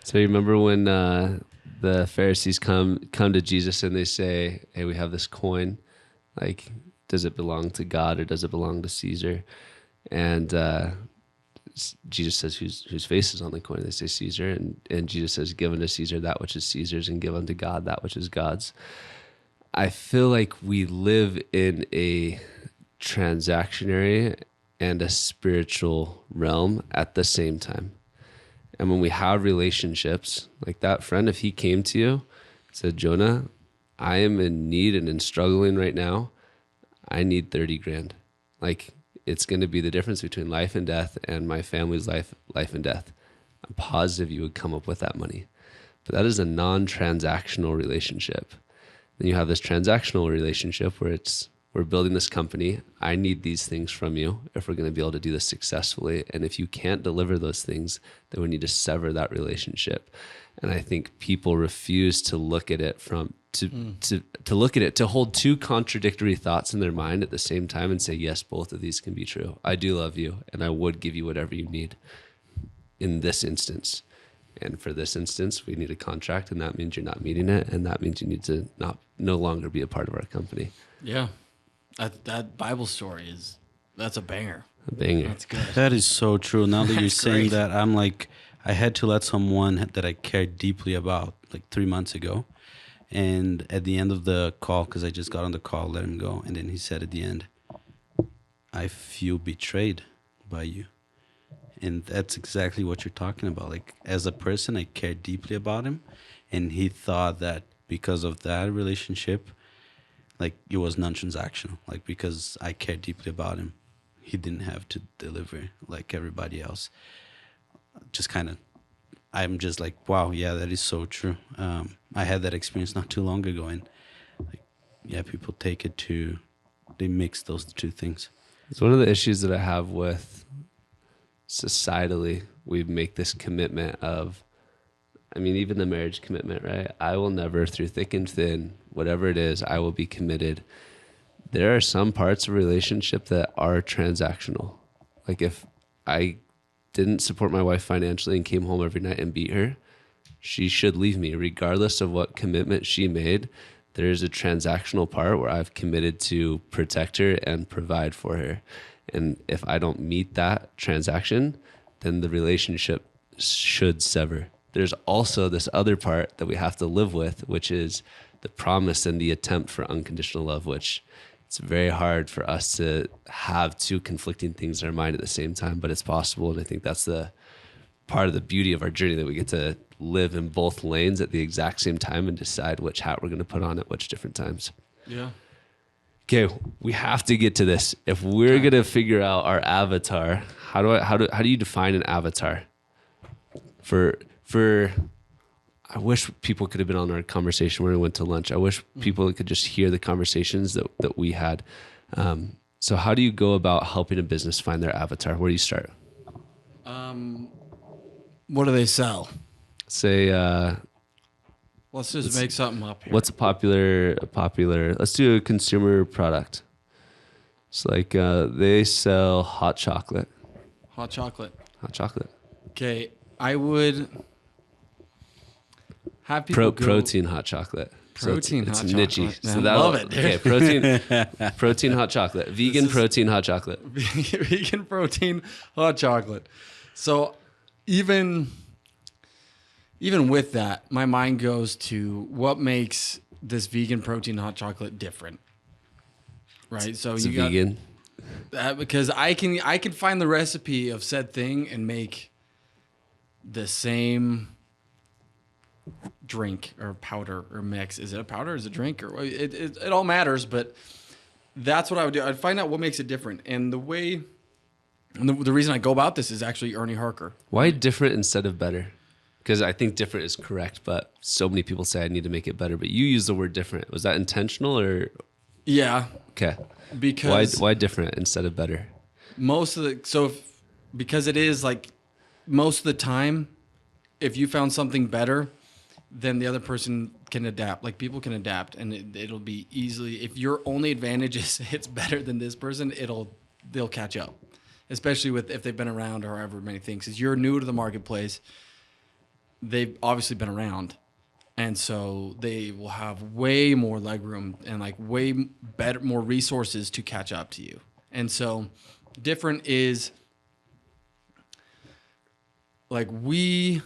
So you remember when the Pharisees come to Jesus and they say, hey, we have this coin. Like, does it belong to God or does it belong to Caesar? And Jesus says, whose face is on the coin? They say Caesar. And Jesus says, give unto Caesar that which is Caesar's and give unto God that which is God's. I feel like we live in a transactionary and a spiritual realm at the same time. And when we have relationships, like that friend, if he came to you and said, Jonah, I am in need and in struggling right now, I need 30 grand. Like, it's going to be the difference between life and death and my family's life and death. I'm positive you would come up with that money. But that is a non-transactional relationship. Then you have this transactional relationship where we're building this company. I need these things from you if we're going to be able to do this successfully. And if you can't deliver those things, then we need to sever that relationship. And I think people refuse to look at it to hold two contradictory thoughts in their mind at the same time and say, yes, both of these can be true. I do love you and I would give you whatever you need in this instance. And for this instance, we need a contract, and that means you're not meeting it, and that means you need to no longer be a part of our company. Yeah. That Bible story that's a banger. A banger. That's good. That is so true. Now that you're That's saying great. that, I'm like, I had to let someone that I cared deeply about like 3 months ago. And at the end of the call, because I just got on the call, let him go. And then he said at the end, I feel betrayed by you. And that's exactly what you're talking about. Like, as a person, I cared deeply about him. And he thought that because of that relationship, like, it was non-transactional. Like, because I cared deeply about him, he didn't have to deliver like everybody else. Just kind of, I'm just like, wow, yeah, that is so true. I had that experience not too long ago. And, like, yeah, people they mix those two things. It's one of the issues that I have with societally. We make this commitment of, I mean, even the marriage commitment, right? I will never, through thick and thin, whatever it is, I will be committed. There are some parts of a relationship that are transactional. Like, if I didn't support my wife financially and came home every night and beat her, she should leave me regardless of what commitment she made. There is a transactional part where I've committed to protect her and provide for her. And if I don't meet that transaction, then the relationship should sever. There's also this other part that we have to live with, which is the promise and the attempt for unconditional love, which it's very hard for us to have two conflicting things in our mind at the same time, but it's possible. And I think that's the part of the beauty of our journey, that we get to live in both lanes at the exact same time and decide which hat we're going to put on at which different times. Yeah. Okay, we have to get to this. If we're going to figure out our avatar, how do you define an avatar? For I wish people could have been on our conversation when we went to lunch. I wish people could just hear the conversations that we had. So how do you go about helping a business find their avatar? Where do you start? What do they sell? Say, Let's just make something up here. what's a popular, let's do a consumer product. It's like they sell hot chocolate. Hot chocolate. Hot chocolate. Okay, I would have people go... Protein hot chocolate. Protein it's hot niche-y. chocolate. So Man, that'll, love it, dude. Okay, protein hot chocolate. Vegan protein hot chocolate. Vegan protein hot chocolate. So even with that, my mind goes to what makes this vegan protein hot chocolate different. Right? So It's you got vegan. because I can find the recipe of said thing and make the same drink or powder or mix. Is it a powder? Is it a drink? Or it all matters, but that's what I would do. I'd find out what makes it different. And the reason I go about this is actually Ernie Harker. Why different instead of better? Because I think different is correct, but so many people say I need to make it better. But you use the word different. Was that intentional or? Yeah. Okay. Because why different instead of better? Because it is like most of the time, if you found something better, then the other person can adapt. Like people can adapt, and it'll be easily. If your only advantage is it's better than this person, they'll catch up. Especially if they've been around or however many things. Because you're new to the marketplace, they've obviously been around, and so they will have way more legroom and like way better, more resources to catch up to you. And so, different is like we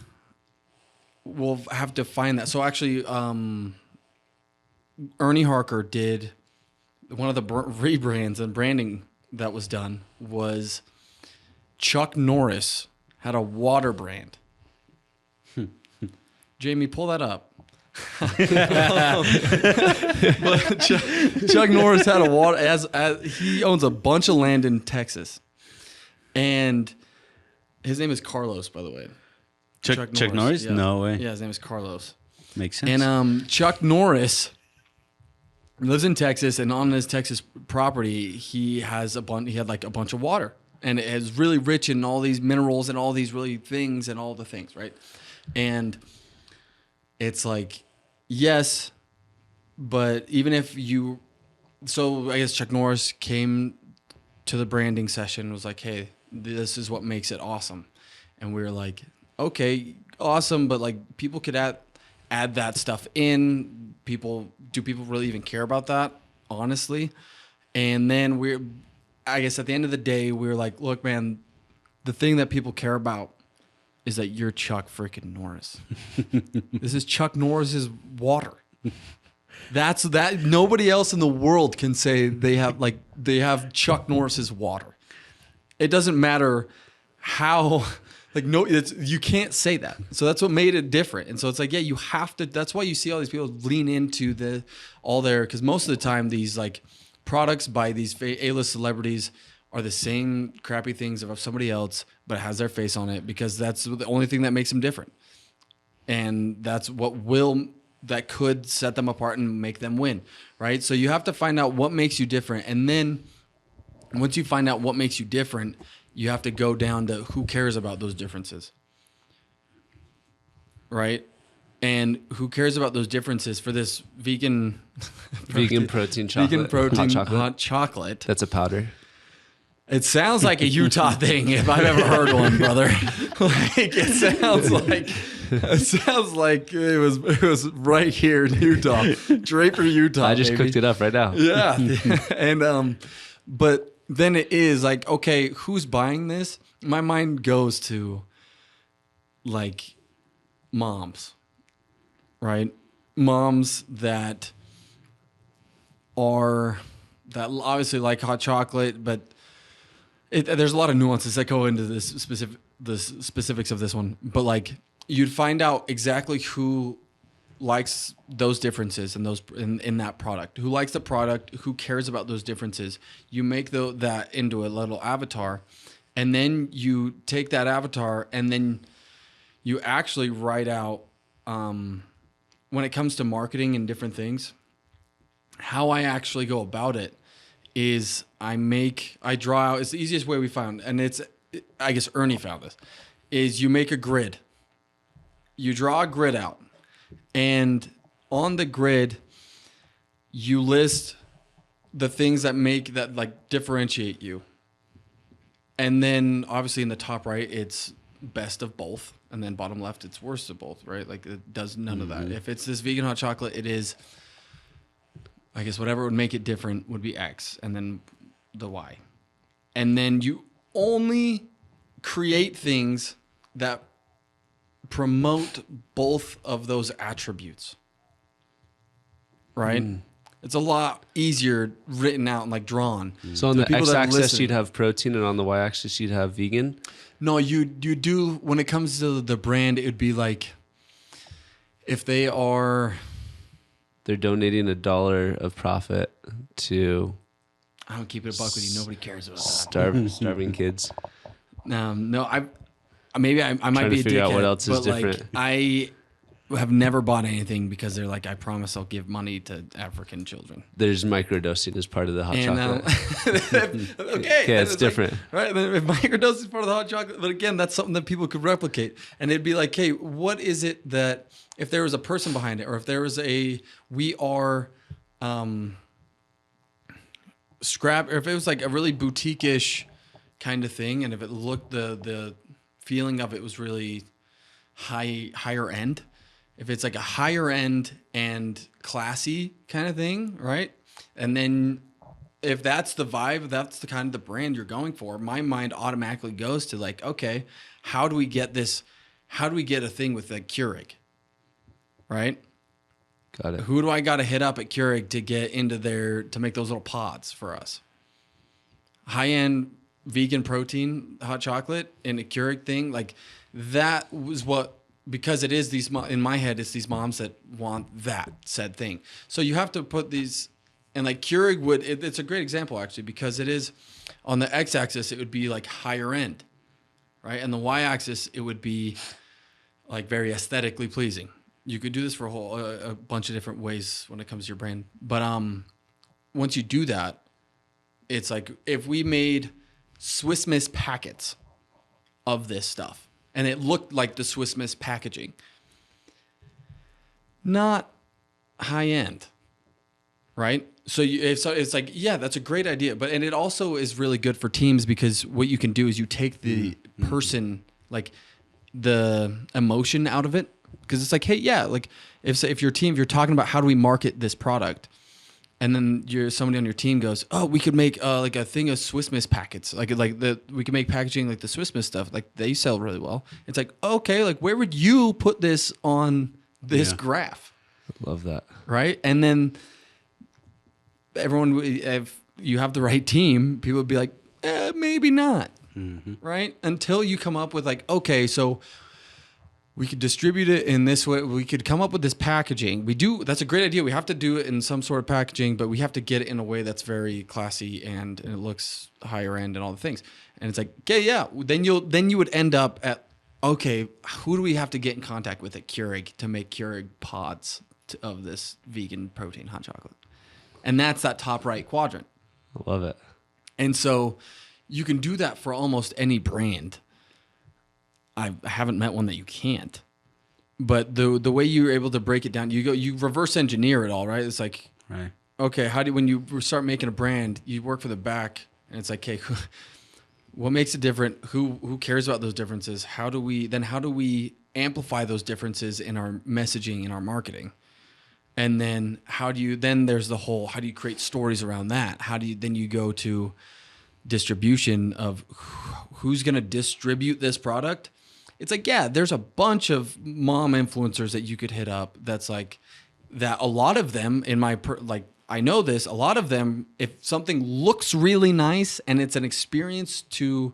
will have to find that. So actually, Ernie Harker did one of the rebrands and branding that was done was Chuck Norris had a water brand. Jamie, pull that up. But Chuck Norris had a water as he owns a bunch of land in Texas, and his name is Carlos, by the way. Chuck Norris? Yeah. No way. Yeah, his name is Carlos. Makes sense. And Chuck Norris lives in Texas, and on his Texas property, he had like a bunch of water, and it is really rich in all these minerals and all these really things and all the things, right? And it's like, yes, but even if you, so I guess Chuck Norris came to the branding session, was like, hey, this is what makes it awesome. And we were like, okay, awesome, but like people could add that stuff in. Do people really even care about that? Honestly. And then I guess at the end of the day, we were like, look, man, the thing that people care about is that you're Chuck freaking Norris. This is Chuck Norris's water. That's that. Nobody else in the world can say they have Chuck Norris's water. It doesn't matter how, you can't say that. So that's what made it different. And so it's like, yeah, you have to. That's why you see all these people lean into because most of the time these like products by these A-list celebrities are the same crappy things of somebody else, but it has their face on it because that's the only thing that makes them different. And that's that could set them apart and make them win, right? So you have to find out what makes you different. And then once you find out what makes you different, you have to go down to who cares about those differences, right? And who cares about those differences for this vegan protein chocolate. Vegan protein hot chocolate. That's a powder. It sounds like a Utah thing if I've ever heard one, brother. It sounds like it was right here in Utah, Draper, Utah. I just cooked it up right now. Yeah, and but then it is like, okay, who's buying this? My mind goes to like moms, right? Moms that obviously like hot chocolate, but there's a lot of nuances that go into this specific the specifics of this one, but like you'd find out exactly who likes those differences in that product, who likes the product, who cares about those differences. You make that into a little avatar, and then you take that avatar and then you actually write out, when it comes to marketing and different things, how I actually go about it is I draw out, it's the easiest way we found, and I guess Ernie found this, is you make a grid. You draw a grid out, and on the grid, you list the things that like differentiate you. And then obviously in the top right, it's best of both. And then bottom left, it's worst of both, right? Like it does none of that. If it's this vegan hot chocolate, it is, I guess whatever would make it different would be X, and then the Y. And then you only create things that promote both of those attributes, right? It's a lot easier written out and like drawn. So on the x-axis you'd have protein, and on the y-axis you'd have vegan. No, you do, when it comes to the brand, it would be like if they're donating $1 of profit to, I don't keep it a buck with you. Nobody cares about that. starving kids. No, I might be a figure out dickhead, what else is but like different. I have never bought anything because they're like, I promise I'll give money to African children. There's microdosing as part of the hot chocolate. Okay, it's different. Right, then if microdosing is part of the hot chocolate, but again, that's something that people could replicate. And it'd be like, hey, what is it that, if there was a person behind it, or if there was scrap, or if it was like a really boutique-ish kind of thing, and if it looked, the feeling of it was really higher end, if it's like a higher end and classy kind of thing, right? And then if that's the vibe, that's the kind of the brand you're going for, my mind automatically goes to like, okay, how do we get this? How do we get a thing with like Keurig, right? Got it. Who do I got to hit up at Keurig to get into to make those little pods for us? High-end vegan protein hot chocolate in a Keurig thing, like that was what, because it is in my head, it's these moms that want that said thing. So you have to put these, and like Keurig it's a great example actually, because it is on the x-axis, it would be like higher end, right? And the y-axis, it would be like very aesthetically pleasing. You could do this for a bunch of different ways when it comes to your brand. But once you do that, it's like if we made Swiss Miss packets of this stuff, and it looked like the Swiss Miss packaging, not high end, right? So it's like, yeah, that's a great idea. And it also is really good for teams, because what you can do is you take the person, like the emotion out of it. Because it's like, hey, yeah, like if your team, if you're talking about how do we market this product, and then somebody on your team goes, oh, we could make like a thing of Swiss Miss packets, we could make packaging like the Swiss Miss stuff, like they sell really well. It's like, okay, like where would you put this on this graph? Love that. Right, and then everyone, if you have the right team, people would be like, maybe not, right? Until you come up with like, okay, so we could distribute it in this way. We could come up with this packaging. That's a great idea. We have to do it in some sort of packaging, but we have to get it in a way that's very classy and it looks higher end and all the things. And it's like, okay, yeah. Then you would end up at, okay, who do we have to get in contact with at Keurig to make Keurig pods of this vegan protein hot chocolate? And that's that top right quadrant. I love it. And so you can do that for almost any brand. I haven't met one that you can't, but the way you're able to break it down, you reverse engineer it all, right? It's like, right. Okay, when you start making a brand, you work for the back, and it's like, okay, what makes it different? Who cares about those differences? How do we amplify those differences in our messaging, in our marketing? And then there's the whole, how do you create stories around that? Then you go to distribution of who's going to distribute this product? It's like, yeah, there's a bunch of mom influencers that you could hit up. That's like that. A lot of them I know this, a lot of them, if something looks really nice and it's an experience to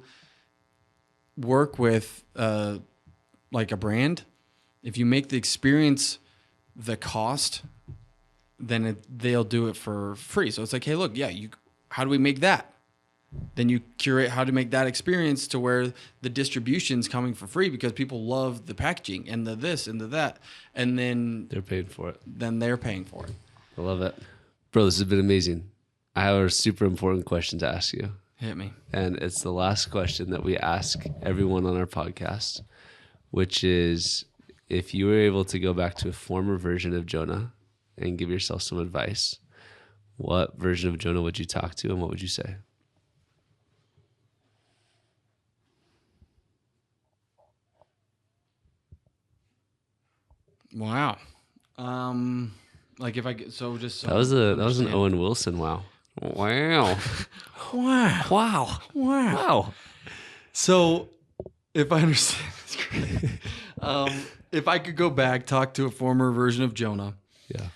work with like a brand, if you make the experience the cost, then they'll do it for free. So it's like, hey, look, yeah, how do we make that? Then you curate how to make that experience to where the distribution's coming for free because people love the packaging and the this and the that, and then They're paying for it. Then they're paying for it. I love it. Bro, this has been amazing. I have a super important question to ask you. Hit me. And it's the last question that we ask everyone on our podcast, which is, if you were able to go back to a former version of Jonah and give yourself some advice, what version of Jonah would you talk to and what would you say? Wow. Like if I get That was an Owen Wilson. Wow. Wow. Wow. Wow. So if I understand this correctly, if I could go back, talk to a former version of Jonah, Yeah.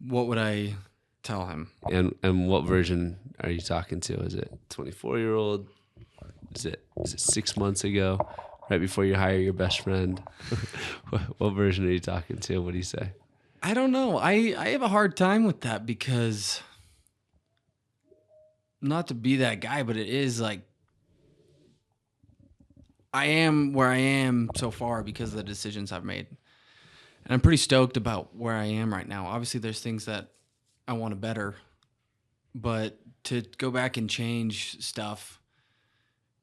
what would I tell him? And what version are you talking to? Is it 24-year-old? Is it 6 months ago? Right before you hire your best friend? What version are you talking to? What do you say? I don't know. I have a hard time with that because, not to be that guy, but it is like, I am where I am so far because of the decisions I've made. And I'm pretty stoked about where I am right now. Obviously, there's things that I want to better, but to go back and change stuff,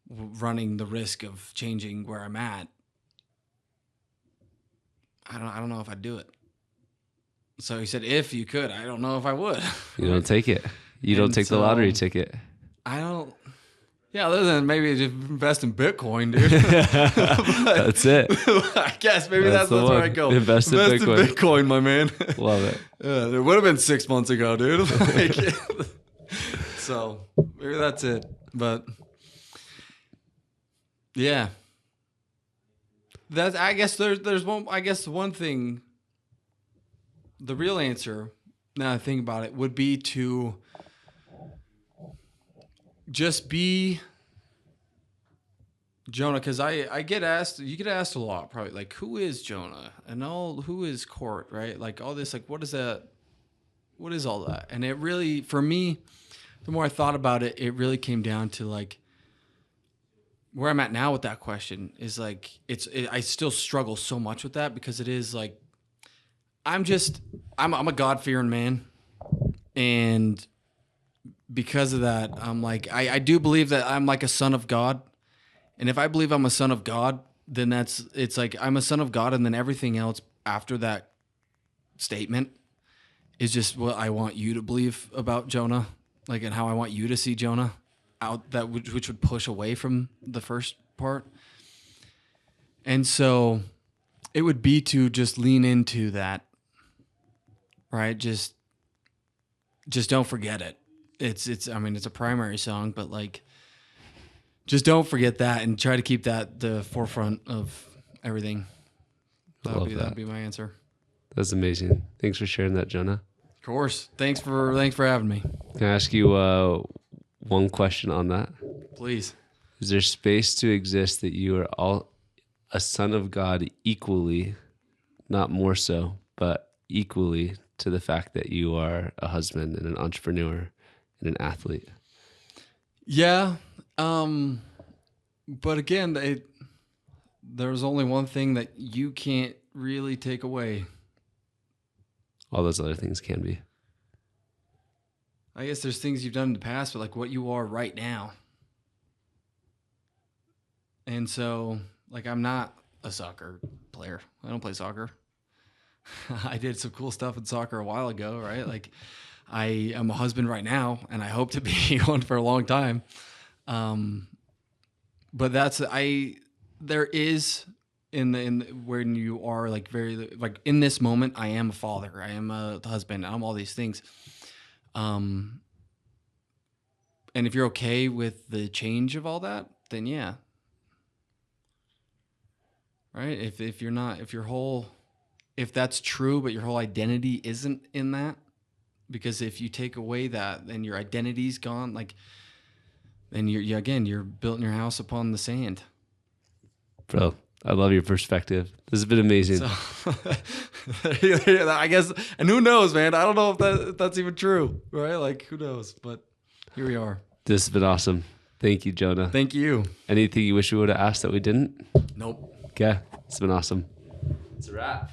running the risk of changing where I'm at, I don't know if I'd do it. So he said, if you could, I don't know if I would. You don't take it. You don't take the lottery ticket. I don't. Yeah, other than maybe just invest in Bitcoin, dude. That's it. I guess maybe that's where I go. Invest in Bitcoin, my man. Love it. Yeah, it would have been 6 months ago, dude. So maybe that's it. But yeah, that's. I guess there's one. I guess one thing. The real answer, now I think about it, would be to just be Jonah, because I get asked, you get asked a lot, probably, like, who is Jonah? And who is Court, right? Like, all this, like, what is that? What is all that? And it really, for me, the more I thought about it, it really came down to, like, where I'm at now with that question is, like, I still struggle so much with that because it is, like, I'm a God-fearing man, and because of that, I'm like, I do believe that I'm like a son of God, and if I believe I'm a son of God, then it's like I'm a son of God, and then everything else after that statement is just what I want you to believe about Jonah, like, and how I want you to see Jonah out, that which would push away from the first part, and so it would be to just lean into that. Right, just don't forget it. It's. I mean, it's a primary song, but like, just don't forget that, and try to keep that the forefront of everything. That'd be my answer. That's amazing. Thanks for sharing that, Jonah. Of course. Thanks for having me. Can I ask you one question on that? Please. Is there space to exist that you are all a son of God equally, not more so, but equally, to the fact that you are a husband and an entrepreneur and an athlete? Yeah. But again, there's only one thing that you can't really take away. All those other things can be. I guess there's things you've done in the past, but like what you are right now. And so, like, I'm not a soccer player. I don't play soccer. I did some cool stuff in soccer a while ago, right? Like, I am a husband right now, and I hope to be one for a long time. But there is in when you are like very, like, in this moment, I am a father, I am a husband, I'm all these things. And if you're okay with the change of all that, then yeah. Right? If that's true, but your whole identity isn't in that, because if you take away that, then your identity's gone. Like, then you're building your house upon the sand. Bro, I love your perspective. This has been amazing. So, I guess, and who knows, man? I don't know if that's even true, right? Like, who knows? But here we are. This has been awesome. Thank you, Jonah. Thank you. Anything you wish we would have asked that we didn't? Nope. Okay. It's been awesome. It's a wrap.